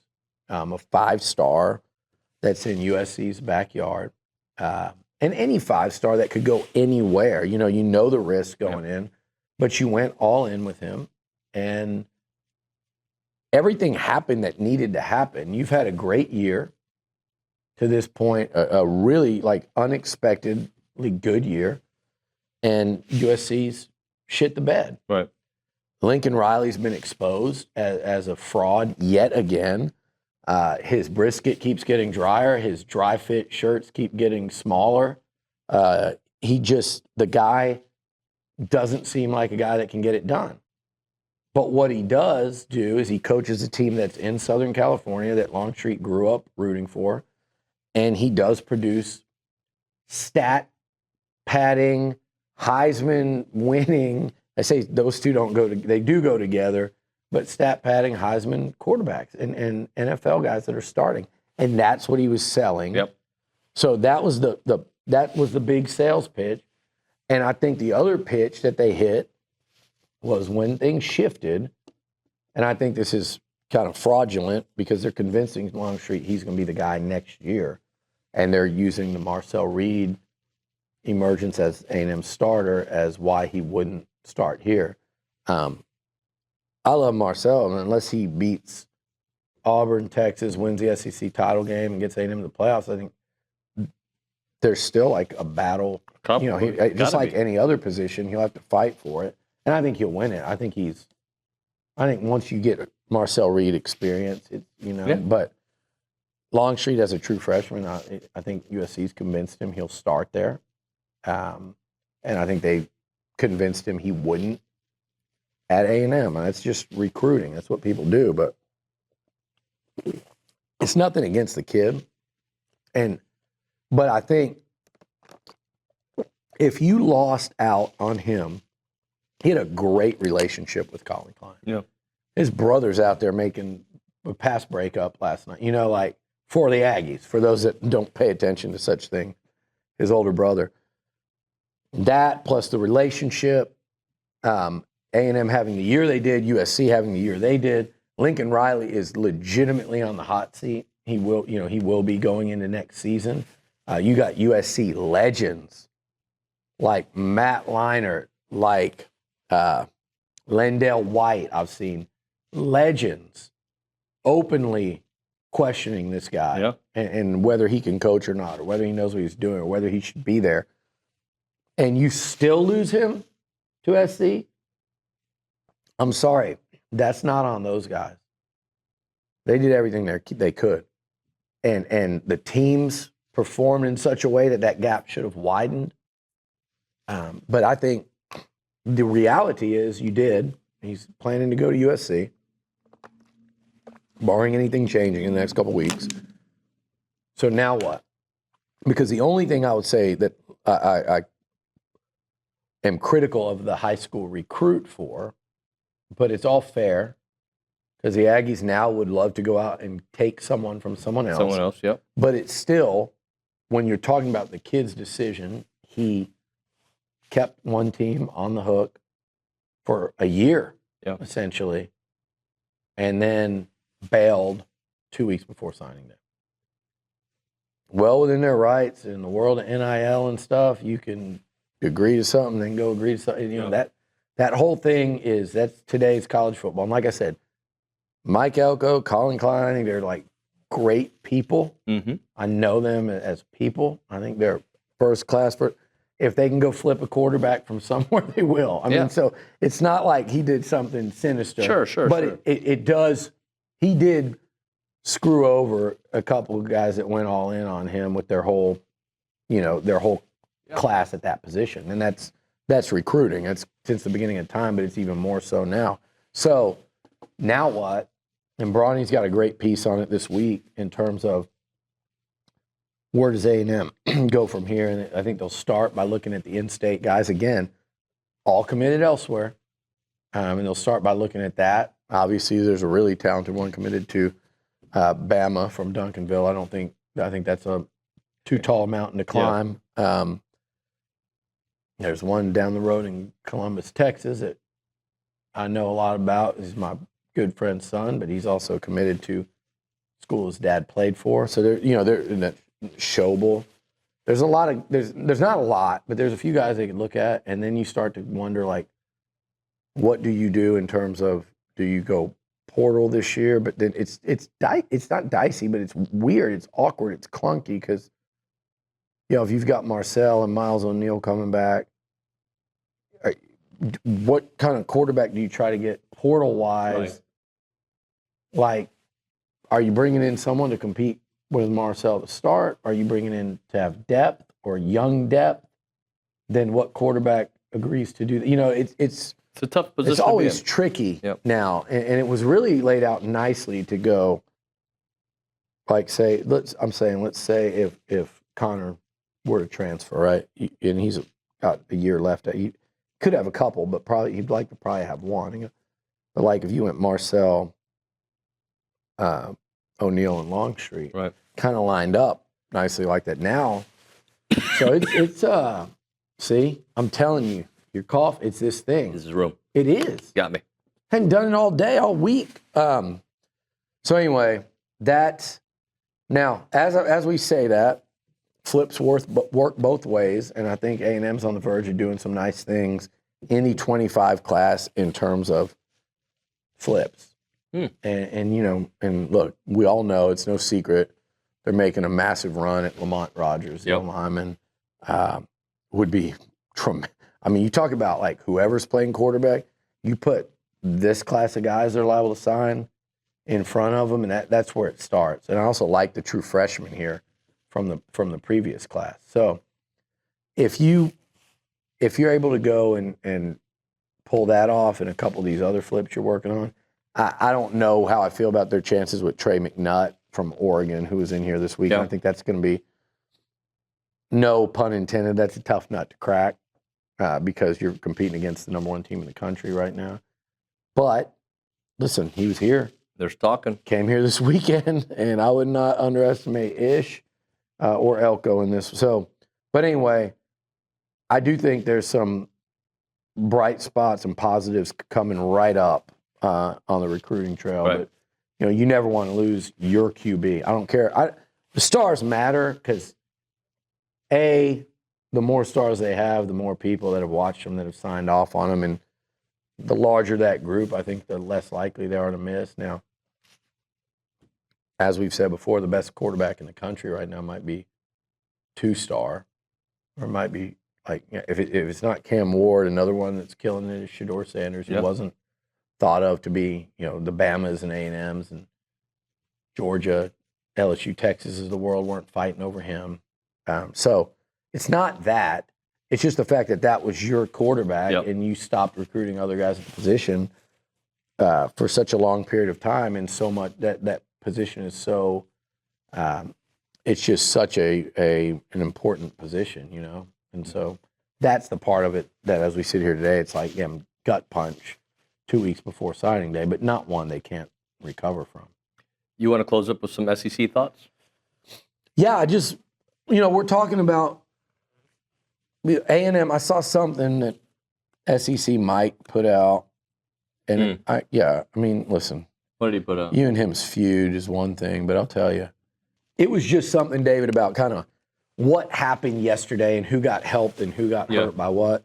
[SPEAKER 2] A 5-star that's in USC's backyard. And any 5-star that could go anywhere, you know the risk going in, but you went all in with him, and everything happened that needed to happen. You've had a great year to this point, a really unexpectedly good year, and USC's shit the bed.
[SPEAKER 1] Right.
[SPEAKER 2] Lincoln Riley's been exposed as a fraud yet again. His brisket keeps getting drier. His dry fit shirts keep getting smaller. The guy doesn't seem like a guy that can get it done. But what he does do is he coaches a team that's in Southern California that Longstreet grew up rooting for. And he does produce stat padding, Heisman winning. I say those two they do go together. But stat padding, Heisman quarterbacks and NFL guys that are starting. And that's what he was selling.
[SPEAKER 1] Yep.
[SPEAKER 2] So that was the big sales pitch. And I think the other pitch that they hit was when things shifted. And I think this is kind of fraudulent because they're convincing Longstreet he's going to be the guy next year. And they're using the Marcel Reed emergence as A&M starter as why he wouldn't start here. I love Marcel, and unless he beats Auburn, Texas, wins the SEC title game, and gets A&M to the playoffs, I think there's still a battle. Just like any other position, he'll have to fight for it, and I think he'll win it. I think once you get Marcel Reed experience, but Longstreet as a true freshman, I think USC's convinced him he'll start there, and I think they convinced him he wouldn't at A&M, and that's just recruiting. That's what people do, but it's nothing against the kid. But I think if you lost out on him he had a great relationship with Colin Klein.
[SPEAKER 1] Yeah.
[SPEAKER 2] His brother's out there making a pass breakup last night, like for the Aggies, for those that don't pay attention to such thing, his older brother. That plus the relationship, A&M having the year they did, USC having the year they did. Lincoln Riley is legitimately on the hot seat. He will be going into next season. You got USC legends like Matt Leinart, like Lendell White. I've seen legends openly questioning this guy and whether he can coach or not, or whether he knows what he's doing, or whether he should be there. And you still lose him to SC? I'm sorry. That's not on those guys. They did everything they could. And the teams performed in such a way that gap should have widened. But I think the reality is you did. He's planning to go to USC, barring anything changing in the next couple of weeks. So now what? Because the only thing I would say that I am critical of the high school recruit for, but it's all fair, because the Aggies now would love to go out and take someone from someone else.
[SPEAKER 1] Someone else, yep.
[SPEAKER 2] But it's still, when you're talking about the kid's decision, he kept one team on the hook for a year, essentially, and then bailed 2 weeks before signing them. Well within their rights in the world of NIL and stuff, you can agree to something, then go agree to something. That whole thing that's today's college football. And like I said, Mike Elko, Colin Klein, I think they're like great people. Mm-hmm. I know them as people. I think they're first class. If they can go flip a quarterback from somewhere, they will. I mean, so it's not like he did something sinister. Sure. But it does. He did screw over a couple of guys that went all in on him with their whole class at that position, and that's recruiting. It's since the beginning of time, but it's even more so now. So now what? And Bronny's got a great piece on it this week in terms of where does A&M go from here? And I think they'll start by looking at the in-state guys again, all committed elsewhere, and they'll start by looking at that. Obviously, there's a really talented one committed to Bama from Duncanville. I think that's a too tall a mountain to climb. There's one down the road in Columbus, Texas that I know a lot about. He's my good friend's son, but he's also committed to school his dad played for. So they're in that Schobel. There's not a lot, but there's a few guys they can look at, and then you start to wonder, like, what do you do in terms of, do you go portal this year? But then it's not dicey, but it's weird, it's awkward, it's clunky, because if you've got Marcel and Miles O'Neal coming back, what kind of quarterback do you try to get portal-wise? Right. Like, are you bringing in someone to compete with Marcel to start? Are you bringing in to have depth or young depth? Then what quarterback agrees to do that? It's a tough position. It's always tricky now, and it was really laid out nicely to go. Like, let's say if Connor were to transfer, right, and he's got a year left, he could have a couple, but he'd like to have one. But like if you went Marcel, O'Neal, and Longstreet, right, kind of lined up nicely like that now. So it's see, I'm telling you, your cough, it's this thing.
[SPEAKER 1] This is real.
[SPEAKER 2] It is.
[SPEAKER 1] Got me.
[SPEAKER 2] Hadn't done it all day, all week. So anyway, that's now as we say that, flips work both ways, and I think A&M's on the verge of doing some nice things in the 25 class in terms of flips. And look, we all know, it's no secret, they're making a massive run at Lamont Rogers. The lineman would be tremendous. I mean, you talk about like whoever's playing quarterback, you put this class of guys they're liable to sign in front of them, and that's where it starts. And I also like the true freshmen here from the previous class. So if you're able to go and pull that off and a couple of these other flips you're working on, I don't know how I feel about their chances with Trey McNutt from Oregon, who was in here this week. I think that's going to be, no pun intended, that's a tough nut to crack. because you're competing against the number one team in the country right now. But listen, he was here.
[SPEAKER 1] There's talking.
[SPEAKER 2] Came here this weekend, and I would not underestimate Ish or Elko in this. So, but anyway, I do think there's some bright spots and positives coming right up on the recruiting trail.
[SPEAKER 1] Right.
[SPEAKER 2] But, you know, you never want to lose your QB. I don't care. The stars matter because, A, the more stars they have, the more people that have watched them, that have signed off on them. And the larger that group, I think the less likely they are to miss. Now, as we've said before, the best quarterback in the country right now might be 2-star, or it might be, like, if it's not Cam Ward, another one that's killing it is Shedeur Sanders, who wasn't thought of to be, you know, the Bamas and A&Ms and Georgia, LSU, Texas of the world weren't fighting over him. So it's not that. It's just the fact that that was your quarterback and you stopped recruiting other guys at the position for such a long period of time, and so much that position is so it's just such an important position, you know. And so that's the part of it that, as we sit here today, it's like, gut punch 2 weeks before signing day, but not one they can't recover from.
[SPEAKER 1] You want to close up with some SEC thoughts?
[SPEAKER 2] Yeah, I just, you know, we're talking about A&M. I saw something that SEC Mike put out, and I mean, listen.
[SPEAKER 1] What did he put out?
[SPEAKER 2] You and him's feud is one thing, but I'll tell you, it was just something, David, about kind of what happened yesterday and who got helped and who got hurt by what.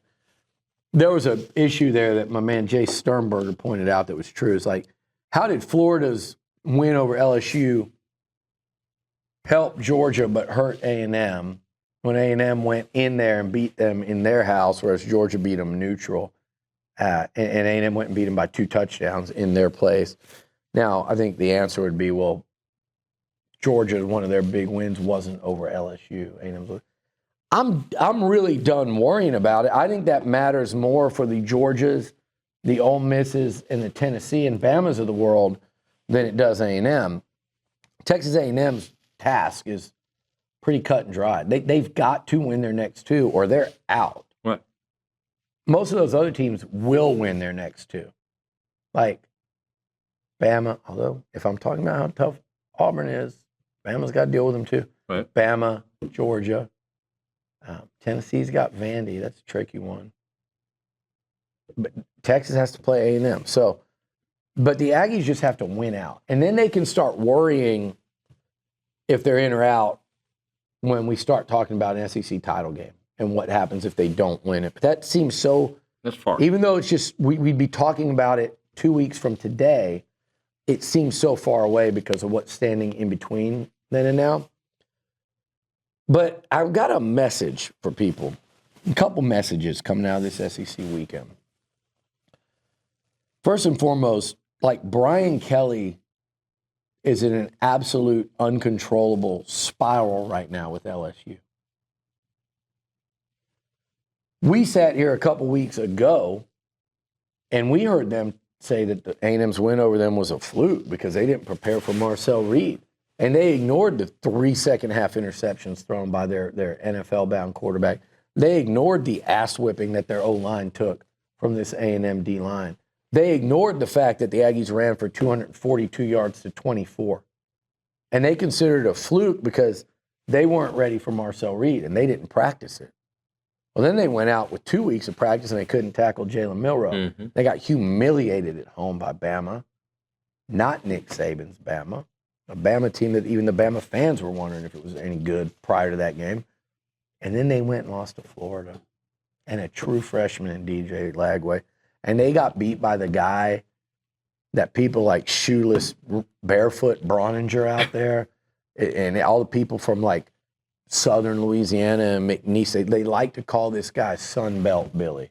[SPEAKER 2] There was an issue there that my man Jay Sternberger pointed out that was true. It's like, how did Florida's win over LSU help Georgia but hurt A&M when A&M went in there and beat them in their house, whereas Georgia beat them neutral, and A&M went and beat them by 2 touchdowns in their place? Now, I think the answer would be, well, Georgia, one of their big wins wasn't over LSU. A&M's. I'm really done worrying about it. I think that matters more for the Georgias, the Ole Misses, and the Tennessee and Bamas of the world than it does A&M. Texas A&M's task is pretty cut and dry. They've got to win their next 2 or they're out.
[SPEAKER 1] Right.
[SPEAKER 2] Most of those other teams will win their next 2. Like Bama, although if I'm talking about how tough Auburn is, Bama's got to deal with them too.
[SPEAKER 1] Right.
[SPEAKER 2] Bama, Georgia. Tennessee's got Vandy. That's a tricky one. But Texas has to play A&M. So, but the Aggies just have to win out. And then they can start worrying if they're in or out when we start talking about an SEC title game and what happens if they don't win it. But that seems so,
[SPEAKER 1] that's far.
[SPEAKER 2] Even though it's just, we'd be talking about it 2 weeks from today, it seems so far away because of what's standing in between then and now. But I've got a message for people, a couple messages coming out of this SEC weekend. First and foremost, like, Brian Kelly is in an absolute uncontrollable spiral right now with LSU. We sat here a couple weeks ago, and we heard them say that the A&M's win over them was a fluke because they didn't prepare for Marcel Reed. And they ignored the 3 second-half interceptions thrown by their NFL-bound quarterback. They ignored the ass-whipping that their O-line took from this A&M D-line. They ignored the fact that the Aggies ran for 242 yards to 24. And they considered it a fluke because they weren't ready for Marcel Reed, and they didn't practice it. Well, then they went out with 2 weeks of practice, and they couldn't tackle Jalen Milroe.
[SPEAKER 1] Mm-hmm.
[SPEAKER 2] They got humiliated at home by Bama, not Nick Saban's Bama. A Bama team that even the Bama fans were wondering if it was any good prior to that game. And then they went and lost to Florida and a true freshman in DJ Lagway. And they got beat by the guy that people like shoeless, barefoot Broninger out there and all the people from like southern Louisiana and McNeese, they like to call this guy Sunbelt Billy.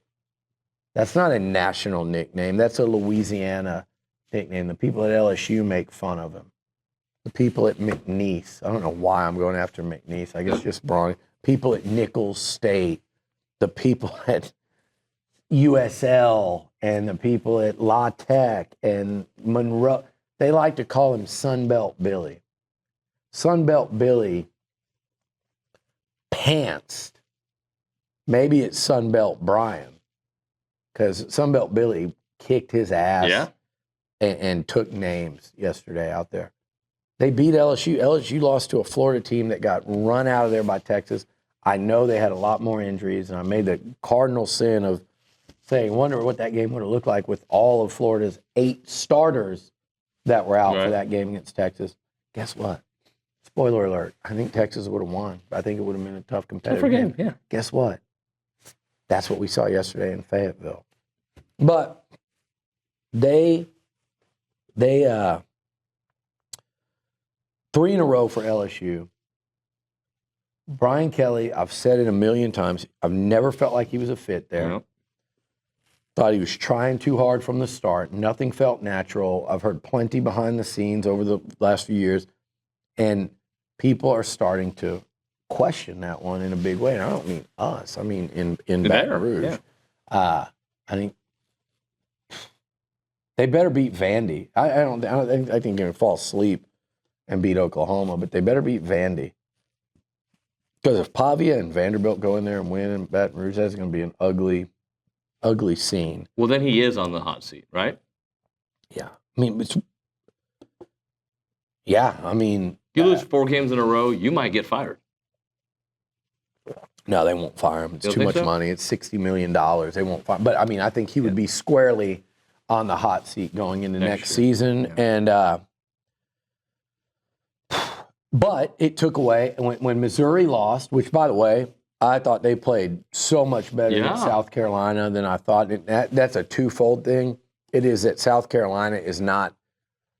[SPEAKER 2] That's not a national nickname. That's a Louisiana nickname. The people at LSU make fun of him. The people at McNeese, I don't know why I'm going after McNeese. I guess just Brawny. People at Nichols State, the people at USL, and the people at La Tech and Monroe, they like to call him Sunbelt Billy. Sunbelt Billy pantsed maybe it's Sunbelt Brian, because Sunbelt Billy kicked his ass and took names yesterday out there. They beat LSU. LSU lost to a Florida team that got run out of there by Texas. I know they had a lot more injuries, and I made the cardinal sin of saying, wonder what that game would have looked like with all of Florida's 8 starters that were out for that game against Texas. Guess what? Spoiler alert. I think Texas would have won. I think it would have been a tough competitive game.
[SPEAKER 1] Yeah.
[SPEAKER 2] Guess what? That's what we saw yesterday in Fayetteville. But they 3 in a row for LSU. Brian Kelly, I've said it a million times, I've never felt like he was a fit there.
[SPEAKER 1] Yep.
[SPEAKER 2] Thought he was trying too hard from the start. Nothing felt natural. I've heard plenty behind the scenes over the last few years, and people are starting to question that one in a big way. And I don't mean us. I mean in Baton Rouge. Yeah. I think they better beat Vandy. I think they're going to fall asleep and beat Oklahoma, but they better beat Vandy. Because if Pavia and Vanderbilt go in there and win in Baton Rouge, that's going to be an ugly, ugly scene.
[SPEAKER 1] Well, then he is on the hot seat, right?
[SPEAKER 2] Yeah. I mean, if
[SPEAKER 1] you lose 4 games in a row, you might get fired.
[SPEAKER 2] No, they won't fire him. It's too much money. It's $60 million. They won't fire him. But, I think he would be squarely on the hot seat going into next season. Yeah. And but it took away when Missouri lost, which, by the way, I thought they played so much better than South Carolina than I thought. That's a twofold thing. It is that South Carolina is not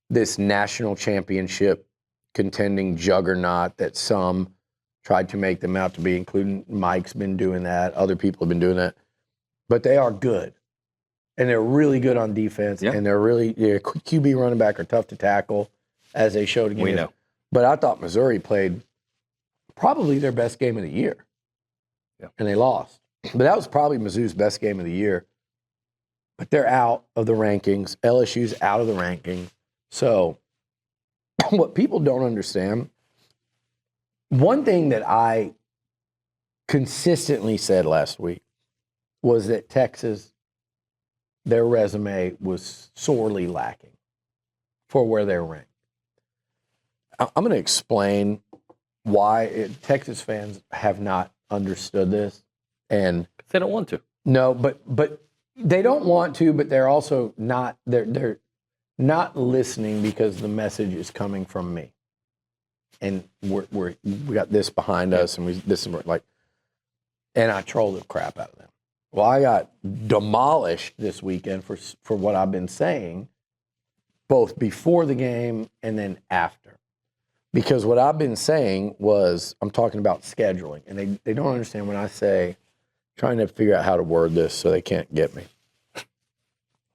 [SPEAKER 2] this national championship contending juggernaut that some tried to make them out to be, including Mike's been doing that. Other people have been doing that. But they are good. And they're really good on defense. Yeah. And they're QB running back are tough to tackle, as they showed again.
[SPEAKER 1] We know.
[SPEAKER 2] But I thought Missouri played probably their best game of the year. Yeah. And they lost. But that was probably Mizzou's best game of the year. But they're out of the rankings. LSU's out of the rankings. So what people don't understand, one thing that I consistently said last week was that Texas, their resume was sorely lacking for where they're ranked. I'm going to explain why Texas fans have not understood this, and
[SPEAKER 1] they don't want to.
[SPEAKER 2] No, but they don't want to, but they're also not. They're not listening because the message is coming from me, and we got this behind us, and and I trolled the crap out of them. Well, I got demolished this weekend for what I've been saying, both before the game and then after. Because what I've been saying was, I'm talking about scheduling, and they don't understand when I say, trying to figure out how to word this so they can't get me.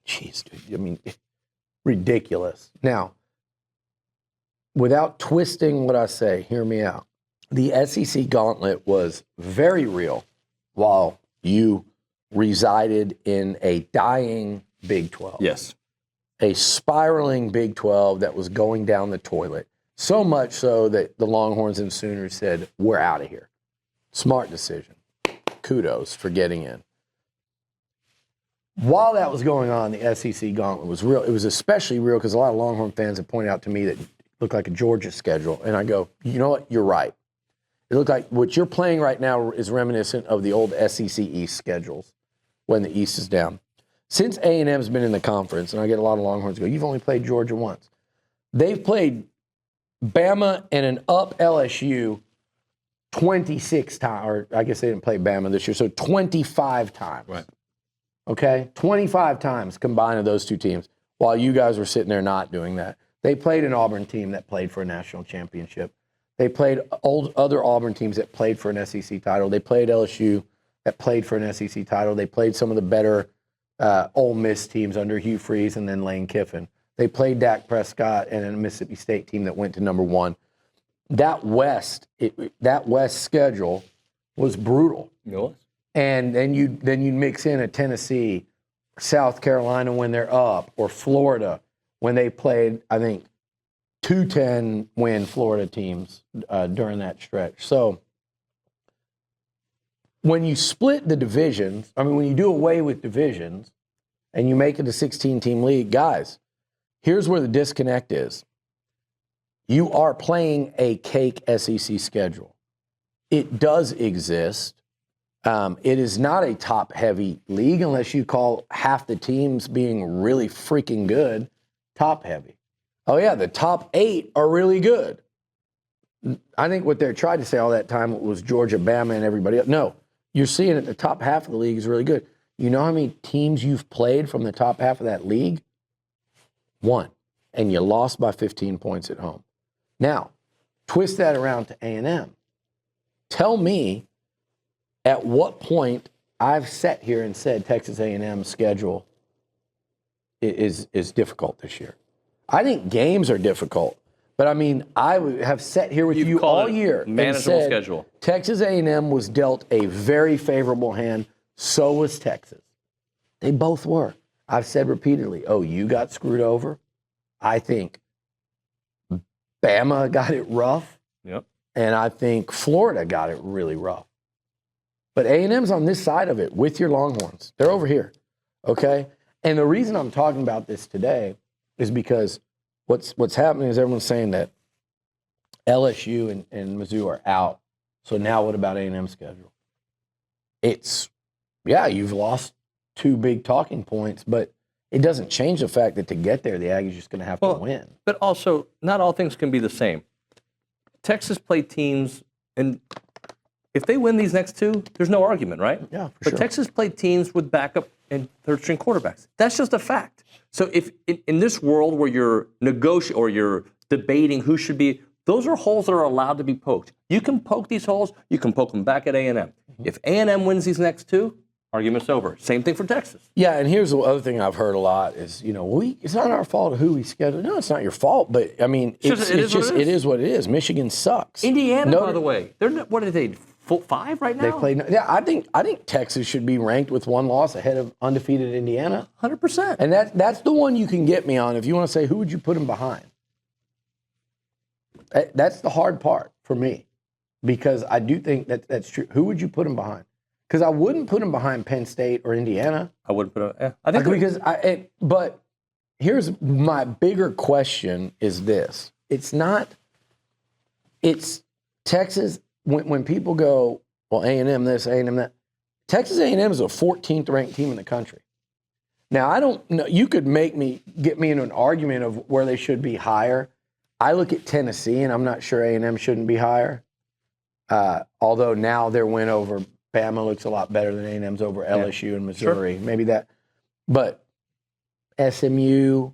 [SPEAKER 2] Jeez, dude, ridiculous. Now, without twisting what I say, hear me out. The SEC gauntlet was very real while you resided in a dying Big 12.
[SPEAKER 1] Yes.
[SPEAKER 2] A spiraling Big 12 that was going down the toilet. So much so that the Longhorns and Sooners said, we're out of here. Smart decision. Kudos for getting in. While that was going on, the SEC gauntlet was real. It was especially real because a lot of Longhorn fans have pointed out to me that it looked like a Georgia schedule. And I go, you know what? You're right. It looked like what you're playing right now is reminiscent of the old SEC East schedules when the East is down. Since A&M's been in the conference, and I get a lot of Longhorns go, you've only played Georgia once. They've played Bama and an up LSU 26 times, or I guess they didn't play Bama this year, so 25 times.
[SPEAKER 1] Right.
[SPEAKER 2] Okay? 25 times combined of those two teams, while you guys were sitting there not doing that. They played an Auburn team that played for a national championship. They played other Auburn teams that played for an SEC title. They played LSU that played for an SEC title. They played some of the better Ole Miss teams under Hugh Freeze and then Lane Kiffin. They played Dak Prescott and a Mississippi State team that went to number 1. That West schedule was brutal.
[SPEAKER 1] It was. And
[SPEAKER 2] then you mix in a Tennessee, South Carolina when they're up, or Florida when they played, I think, 2 10-win Florida teams during that stretch. So when you split the divisions, when you do away with divisions and you make it a 16-team league, guys, here's where the disconnect is. You are playing a cake SEC schedule. It does exist. It is not a top-heavy league unless you call half the teams being really freaking good top-heavy. Oh, yeah, the top 8 are really good. I think what they're trying to say all that time was Georgia, Bama, and everybody else. No, you're seeing it. The top half of the league is really good. You know how many teams you've played from the top half of that league? 1. And you lost by 15 points at home. Now, twist that around to A&M. Tell me at what point I've sat here and said Texas A&M's schedule is difficult this year. I think games are difficult. But, I have sat here with you all year and said
[SPEAKER 1] schedule.
[SPEAKER 2] Texas A&M was dealt a very favorable hand. So was Texas. They both were. I've said repeatedly, you got screwed over. I think Bama got it rough.
[SPEAKER 1] Yep.
[SPEAKER 2] And I think Florida got it really rough. But A&M's on this side of it with your Longhorns. They're over here, okay? And the reason I'm talking about this today is because what's happening is everyone's saying that LSU and Mizzou are out. So now what about A&M's schedule? You've lost 2 big talking points, but it doesn't change the fact that to get there, the Aggies just going to have to win.
[SPEAKER 1] But also, not all things can be the same. Texas played teams, and if they win these next 2, there's no argument, right?
[SPEAKER 2] Yeah, for
[SPEAKER 1] but
[SPEAKER 2] sure.
[SPEAKER 1] Texas played teams with backup and third-string quarterbacks. That's just a fact. So if in this world where you're negotiating or you're debating who should be, those are holes that are allowed to be poked. You can poke these holes. You can poke them back at A&M. Mm-hmm. If A&M wins these next 2, argument's over. Same thing for Texas.
[SPEAKER 2] Yeah, and here's the other thing I've heard a lot is, it's not our fault who we schedule. No, it's not your fault, but it is what it is. Michigan sucks.
[SPEAKER 1] Indiana, by the way, what are they? 5 right now?
[SPEAKER 2] They play. Yeah, I think Texas should be ranked with 1 loss ahead of undefeated Indiana.
[SPEAKER 1] 100%.
[SPEAKER 2] And that's the one you can get me on if you want to say who would you put them behind. That's the hard part for me, because I do think that's true. Who would you put them behind? Because I wouldn't put them behind Penn State or Indiana.
[SPEAKER 1] I wouldn't put them. I think
[SPEAKER 2] but here's my bigger question: is this? It's Texas. When people go, well, A&M this, A&M that, Texas A&M is a 14th ranked team in the country. Now, I don't know. You could get me into an argument of where they should be higher. I look at Tennessee, and I'm not sure A&M shouldn't be higher. Although now their win over Bama looks a lot better than A&M's over LSU and Missouri. Sure. Maybe that. But SMU,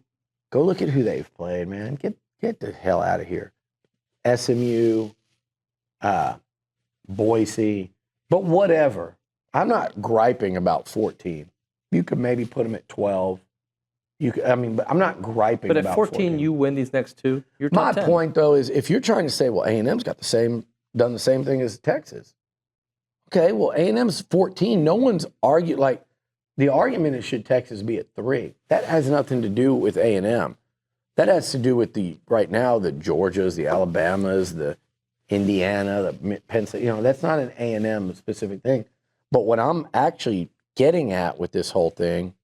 [SPEAKER 2] go look at who they've played, man. Get the hell out of here. SMU, Boise, but whatever. I'm not griping about 14. You could maybe put them at 12. But I'm not griping about 14.
[SPEAKER 1] But at 14, you win these next 2, you're top 10.
[SPEAKER 2] My point, though, is if you're trying to say, well, A&M's got done the same thing as Texas. Okay, well, A&M's 14. No one's argued. Like, the argument is, should Texas be at 3? That has nothing to do with A&M. That has to do with right now, the Georgias, the Alabamas, the Indiana, the Penn State. That's not an A&M specific thing. But what I'm actually getting at with this whole thing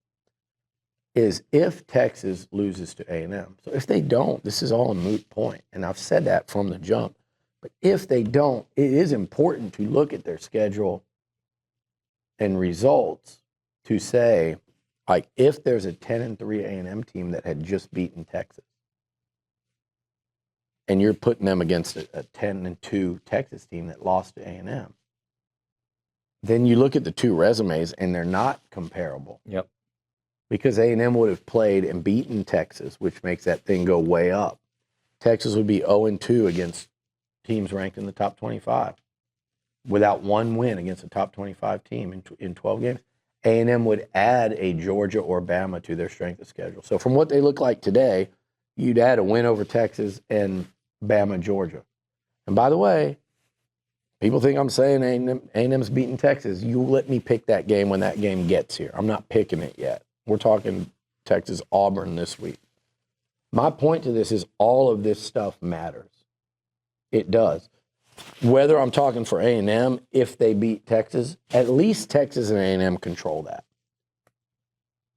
[SPEAKER 2] is if Texas loses to A&M. So if they don't, this is all a moot point. And I've said that from the jump. But if they don't, it is important to look at their schedule and results to say, like, if there's a 10-3 A&M team that had just beaten Texas, and you're putting them against a 10-2 Texas team that lost to A&M, then you look at the 2 resumes, and they're not comparable.
[SPEAKER 1] Yep.
[SPEAKER 2] Because A&M would have played and beaten Texas, which makes that thing go way up. Texas would be 0-2 against teams ranked in the top 25 without 1 win against a top 25 team in 12 games. A&M would add a Georgia or Bama to their strength of schedule. So from what they look like today, you'd add a win over Texas and Bama, Georgia. And by the way, people think I'm saying A&M's beating Texas. You let me pick that game when that game gets here. I'm not picking it yet. We're talking Texas Auburn this week. My point to this is all of this stuff matters. It does. whether I'm talking for A&M, if they beat Texas, at least Texas and A&M control that.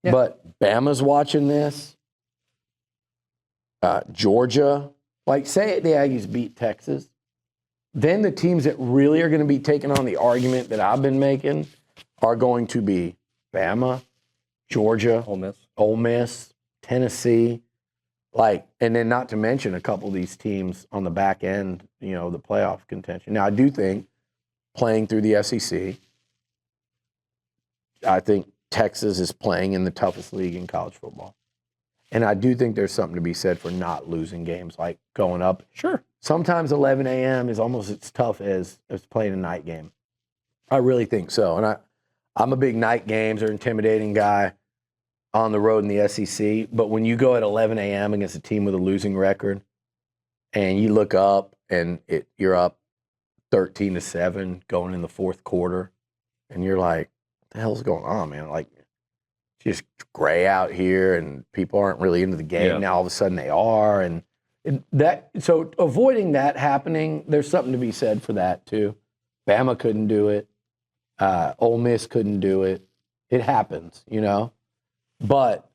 [SPEAKER 1] Yeah.
[SPEAKER 2] But Bama's watching this. Georgia, like say the Aggies beat Texas, then the teams that really are going to be taking on the argument that I've been making are going to be Bama, Georgia, Ole Miss, Tennessee, and then not to mention a couple of these teams on the back end, the playoff contention. Now, I do think playing through the SEC, I think Texas is playing in the toughest league in college football. And I do think there's something to be said for not losing games, like going up.
[SPEAKER 1] Sure.
[SPEAKER 2] Sometimes 11 a.m. is almost as tough as playing a night game. I really think so. And I'm a big night games or intimidating guy on the road in the SEC. But when you go at 11 a.m. against a team with a losing record and you look up and you're up 13-7 going in the fourth quarter, and you're like, what the hell's going on, man? Like, it's just gray out here and people aren't really into the game.
[SPEAKER 1] Yeah.
[SPEAKER 2] Now all of a sudden they are. And so avoiding that happening, there's something to be said for that too. Bama couldn't do it. Ole Miss couldn't do it. It happens, But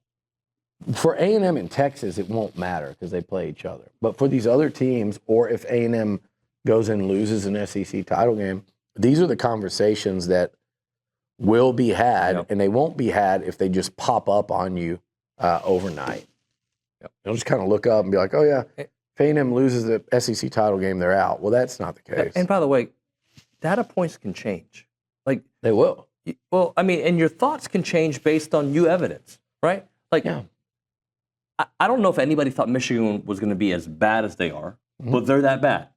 [SPEAKER 2] for A&M and Texas, it won't matter because they play each other. But for these other teams, or if A&M goes and loses an SEC title game, these are the conversations that will be had, and they won't be had if they just pop up on you overnight.
[SPEAKER 1] Yep.
[SPEAKER 2] They'll just kind of look up and be like, oh, yeah, if A&M loses the SEC title game, they're out. Well, that's not the case.
[SPEAKER 1] And by the way, data points can change.
[SPEAKER 2] They will.
[SPEAKER 1] Well, I mean, and your thoughts can change based on new evidence, right? I don't know if anybody thought Michigan was going to be as bad as they are, but they're that bad.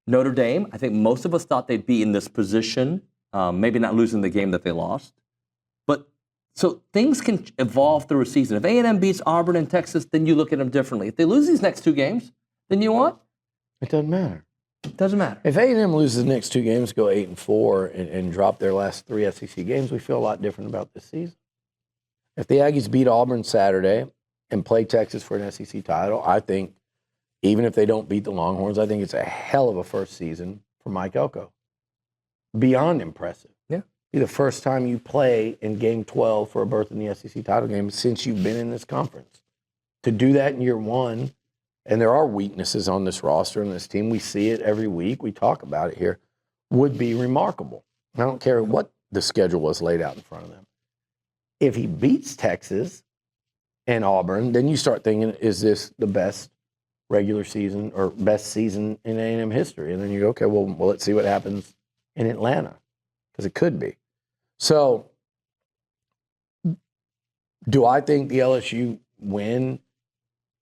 [SPEAKER 1] Notre Dame, I think most of us thought they'd be in this position, maybe not losing the game that they lost. But so things can evolve through a season. If A&M beats Auburn and Texas, then you look at them differently. If they lose these next two games, then you know what?
[SPEAKER 2] It doesn't matter.
[SPEAKER 1] It doesn't matter.
[SPEAKER 2] If A&M loses the next two games, go 8-4, and drop their last three SEC games, we feel a lot different about this season. If the Aggies beat Auburn Saturday and play Texas for an SEC title, I think, even if they don't beat the Longhorns, I think it's a hell of a first season for Mike Elko. Beyond impressive.
[SPEAKER 1] Yeah.
[SPEAKER 2] Be the first time you play in Game 12 for a berth in the SEC title game since you've been in this conference. To do that in year one, and there are weaknesses on this roster and this team, we see it every week, we talk about it here, would be remarkable. I don't care what the schedule was laid out in front of them. If he beats Texas and Auburn, then you start thinking, is this the best regular season or best season in A&M history? And then you go, okay, well, let's see what happens in Atlanta, because it could be. So do I think the LSU win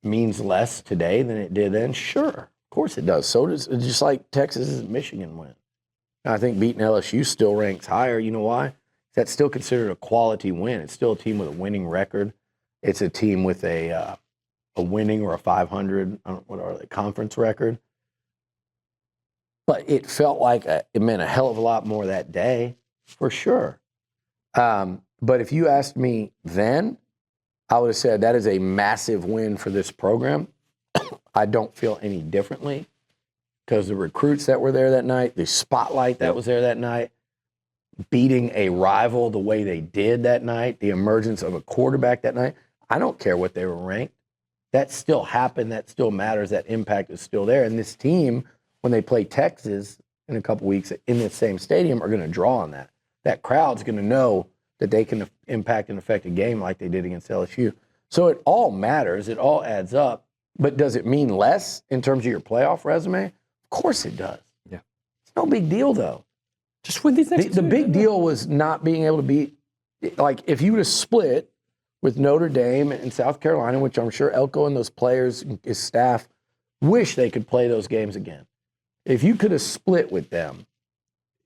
[SPEAKER 2] means less today than it did then? Sure, of course it does. So does, just like Texas and Michigan win. And I think beating LSU still ranks higher. You know why? That's still considered a quality win. It's still a team with a winning record. It's a team with a winning or a 500, what are they, conference record. But it felt like it meant a hell of a lot more that day, for sure. But if you asked me then, I would have said that is a massive win for this program. I don't feel any differently because the recruits that were there that night, the spotlight that was there that night, beating a rival the way they did that night, the emergence of a quarterback that night, I don't care what they were ranked. That still happened. That still matters. That impact is still there. And this team, when they play Texas in a couple weeks in the same stadium, are going to draw on that. That crowd's going to know that they can impact and affect a game like they did against LSU. So it all matters. It all adds up. But does it mean less in terms of your playoff resume? Of course it does.
[SPEAKER 1] Yeah.
[SPEAKER 2] It's no big deal, though.
[SPEAKER 1] Just win these next
[SPEAKER 2] The big deal was not being able to beat, like, if you would have split with Notre Dame and South Carolina, which I'm sure Elko and those players, his staff, wish they could play those games again. If you could have split with them,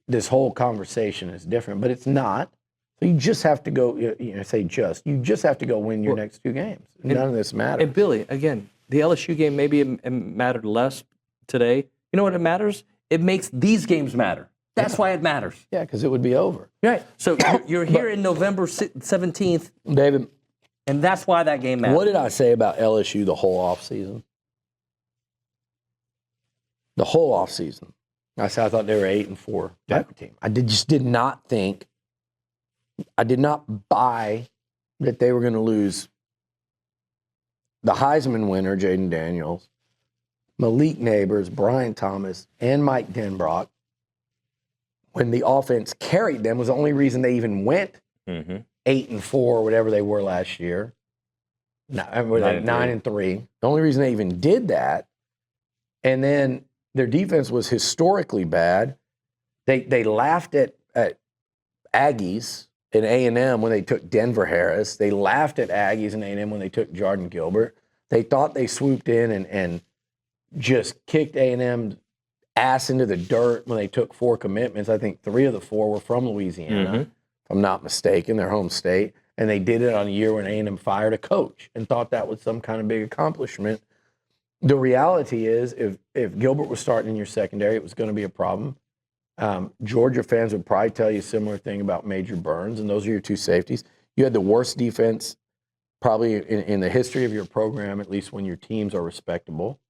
[SPEAKER 2] this whole conversation is different, but it's not. So you just have to go, you just have to go win your next two games. None of this matters.
[SPEAKER 1] And Billy, again, the LSU game, maybe it mattered less today. You know what it matters? It makes these games matter. That's why it matters.
[SPEAKER 2] Yeah, because it would be over.
[SPEAKER 1] Right. So you're here in November 17th.
[SPEAKER 2] David.
[SPEAKER 1] And that's why that game matters.
[SPEAKER 2] What did I say about LSU the whole offseason? The whole offseason. I said I thought they were 8-4 type of team. I did not think. I did not buy that they were going to lose the Heisman winner, Jaden Daniels, Malik Neighbors, Brian Thomas, and Mike Denbrock, when the offense carried them, was the only reason they even went 8-4, whatever they were last year. 9-3. The only reason they even did that, and then their defense was historically bad. They laughed at Aggies in A&M when they took Denver Harris. They laughed at Aggies in A&M when they took Jordan Gilbert. They thought they swooped in and just kicked A&M's ass into the dirt when they took 4 commitments. I think 3 of the 4 were from Louisiana, if I'm not mistaken, their home state. And they did it on a year when A&M fired a coach and thought that was some kind of big accomplishment. The reality is, if Gilbert was starting in your secondary, it was going to be a problem. Georgia fans would probably tell you a similar thing about Major Burns, and those are your 2 safeties. You had the worst defense probably in the history of your program, at least when your teams are respectable.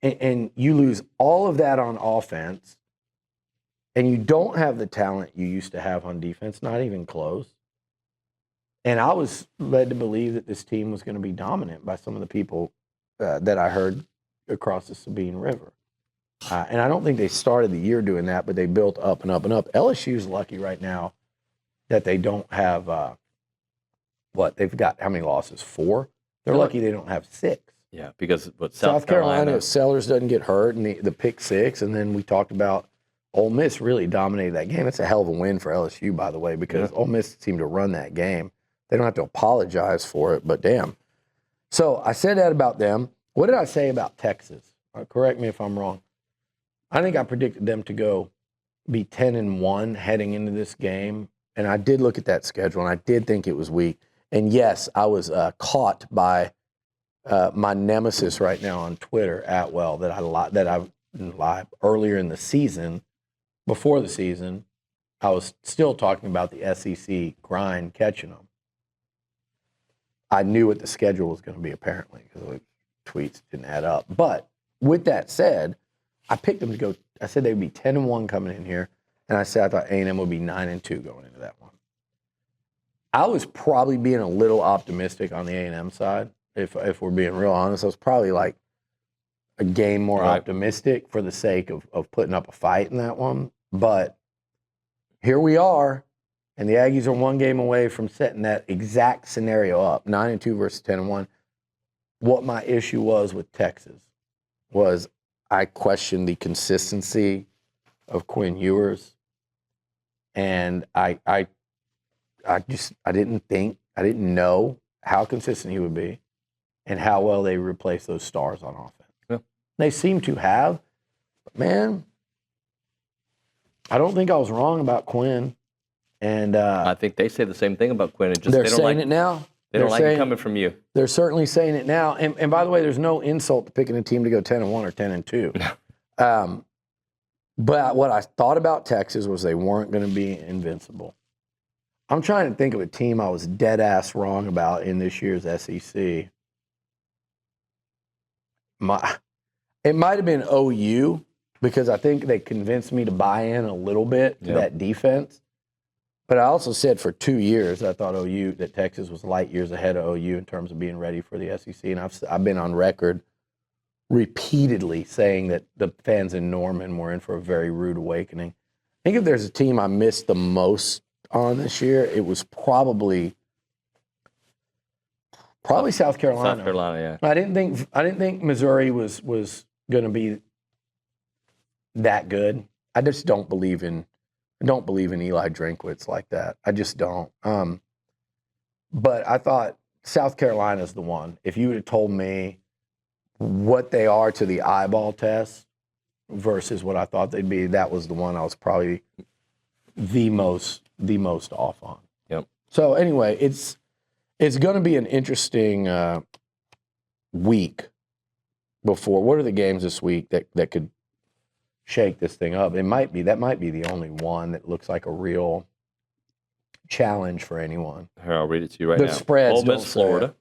[SPEAKER 2] And you lose all of that on offense, and you don't have the talent you used to have on defense, not even close. And I was led to believe that this team was going to be dominant by some of the people that I heard across the Sabine River. And I don't think they started the year doing that, but they built up and up and up. LSU's lucky right now that they don't have, they've got how many losses? 4? They're lucky they don't have 6.
[SPEAKER 1] Yeah, because
[SPEAKER 2] South Carolina, if Sellers doesn't get hurt and the pick 6, and then we talked about Ole Miss really dominated that game. That's a hell of a win for LSU, by the way, because Ole Miss seemed to run that game. They don't have to apologize for it, but damn. So I said that about them. What did I say about Texas? Correct me if I'm wrong. I think I predicted them to be 10-1 heading into this game, and I did look at that schedule, and I did think it was weak. And yes, I was caught by my nemesis right now on Twitter, Atwell, that I lied earlier in the season. Before the season, I was still talking about the SEC grind catching them. I knew what the schedule was going to be, apparently, because the tweets didn't add up. But with that said, I picked them to go. I said they'd be 10-1 coming in here, and I said I thought A&M would be 9-2 going into that one. I was probably being a little optimistic on the A&M side, if we're being real honest. I was probably like a game more optimistic for the sake of putting up a fight in that one. But here we are. And the Aggies are 1 game away from setting that exact scenario up, 9-2 versus 10-1. What my issue was with Texas was I questioned the consistency of Quinn Ewers, and I didn't know how consistent he would be and how well they replace those stars on offense. Yeah. They seem to have, but man, I don't think I was wrong about Quinn. And
[SPEAKER 1] I think they say the same thing about Quinn.
[SPEAKER 2] They're saying it now.
[SPEAKER 1] They don't like it coming from you.
[SPEAKER 2] They're certainly saying it now. And by the way, there's no insult to picking a team to go 10-1 or 10-2. But what I thought about Texas was they weren't going to be invincible. I'm trying to think of a team I was dead ass wrong about in this year's SEC. It might have been OU, because I think they convinced me to buy in a little bit to that defense. But I also said for 2 years I thought that Texas was light years ahead of OU in terms of being ready for the SEC. And I've been on record repeatedly saying that the fans in Norman were in for a very rude awakening. I think if there's a team I missed the most on this year, it was probably South Carolina.
[SPEAKER 1] South Carolina, yeah.
[SPEAKER 2] I didn't think Missouri was going to be that good. I just don't believe in Eli Drinkwitz like that. I just don't. But I thought South Carolina's the one. If you would have told me what they are to the eyeball test versus what I thought they'd be, that was the one I was probably the most off on.
[SPEAKER 1] Yep.
[SPEAKER 2] So anyway, it's going to be an interesting week before. What are the games this week that could shake this thing up? That might be the only one that looks like a real challenge for anyone.
[SPEAKER 1] Here, I'll read it to you right now.
[SPEAKER 2] The spreads
[SPEAKER 1] Ole Miss,
[SPEAKER 2] don't
[SPEAKER 1] Florida.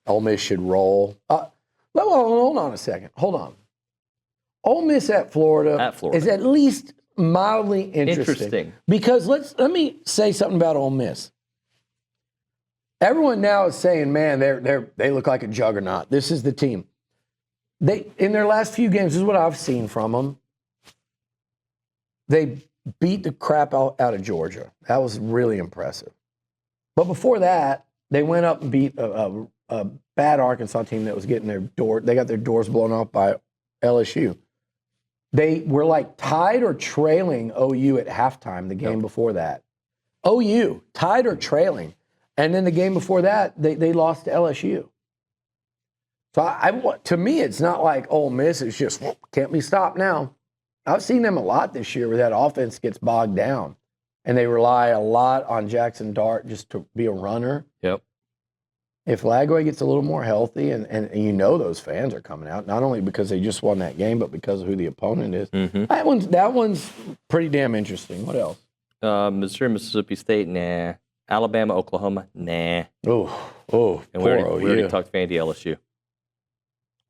[SPEAKER 2] Ole Miss should roll. Hold on a second. Hold on. Ole Miss at Florida, is at least mildly interesting. Because let me say something about Ole Miss. Everyone now is saying, man, they look like a juggernaut. This is the team. They in their last few games, this is what I've seen from them. They beat the crap out of Georgia. That was really impressive. But before that, they went up and beat a bad Arkansas team that was getting they got their doors blown off by LSU. They were like tied or trailing OU at halftime the game before that. OU, tied or trailing. And then the game before that, they lost to LSU. So to me, it's not like Ole Miss is just, can't be stopped now. I've seen them a lot this year where that offense gets bogged down. And they rely a lot on Jackson Dart just to be a runner.
[SPEAKER 1] Yep.
[SPEAKER 2] If Lagway gets a little more healthy, and you know those fans are coming out, not only because they just won that game, but because of who the opponent is. Mm-hmm. That one's pretty damn interesting. What else?
[SPEAKER 1] Missouri, Mississippi State, nah. Alabama, Oklahoma, nah.
[SPEAKER 2] Oh,
[SPEAKER 1] and we already talked Vandy, LSU.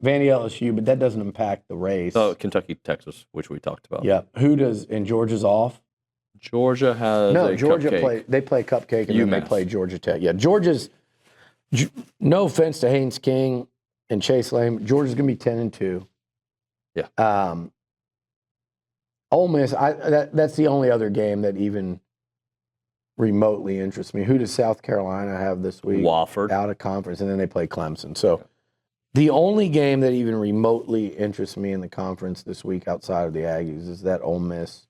[SPEAKER 2] Vandy, LSU, but that doesn't impact the race.
[SPEAKER 1] Oh, Kentucky, Texas, which we talked about.
[SPEAKER 2] Yeah. And Georgia's off?
[SPEAKER 1] Georgia has
[SPEAKER 2] Georgia
[SPEAKER 1] cupcake.
[SPEAKER 2] They play Cupcake, and then they play Georgia Tech. Yeah, Georgia's, no offense to Haynes King and Chase Lane, Georgia's going to be 10-2.
[SPEAKER 1] Yeah.
[SPEAKER 2] Ole Miss, that's the only other game that even remotely interests me. Who does South Carolina have this week?
[SPEAKER 1] Wofford.
[SPEAKER 2] Out of conference, and then they play Clemson. So the only game that even remotely interests me in the conference this week outside of the Aggies is that Ole Miss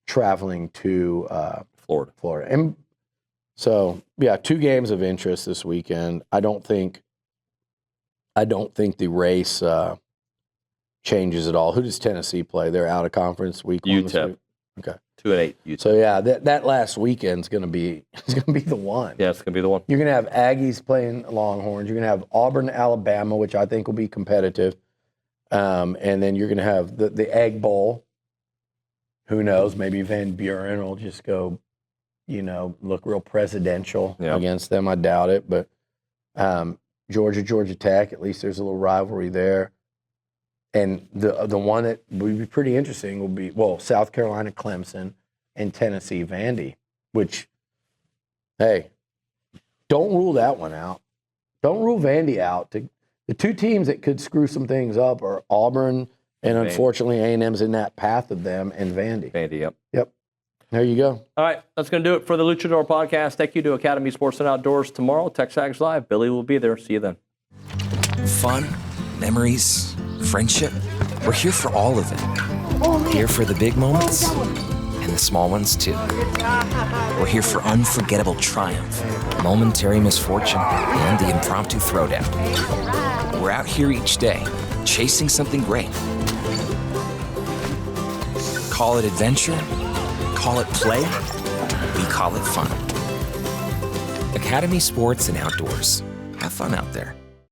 [SPEAKER 2] traveling to Florida. And so, yeah, 2 games of interest this weekend. I don't think the race changes at all. Who does Tennessee play? They're out of conference week 1 this week. Okay.
[SPEAKER 1] 2-8. UTEP.
[SPEAKER 2] So yeah, that last weekend's going to be the one.
[SPEAKER 1] Yeah, it's going to be the one.
[SPEAKER 2] You're going to have Aggies playing Longhorns. You're going to have Auburn, Alabama, which I think will be competitive. And then you're going to have the Egg Bowl. Who knows? Maybe Van Buren will just go, look real presidential against them. I doubt it. But Georgia Tech, at least there's a little rivalry there. And the one that would be pretty interesting will be, South Carolina, Clemson, and Tennessee, Vandy, which, hey, don't rule that one out. Don't rule Vandy out. The 2 teams that could screw some things up are Auburn, and unfortunately A&M's in that path of them, and Vandy. Yep. There you go.
[SPEAKER 1] All right, that's going to do it for the Luchador Podcast. Thank you to Academy Sports and Outdoors. Tomorrow, TexAgs Live. Billy will be there. See you then.
[SPEAKER 3] Fun, memories, friendship. We're here for all of it. Here for the big moments and the small ones too. We're here for unforgettable triumph, momentary misfortune, and the impromptu throwdown. We're out here each day, chasing something great. Call it adventure, call it play, we call it fun. Academy Sports and Outdoors. Have fun out there.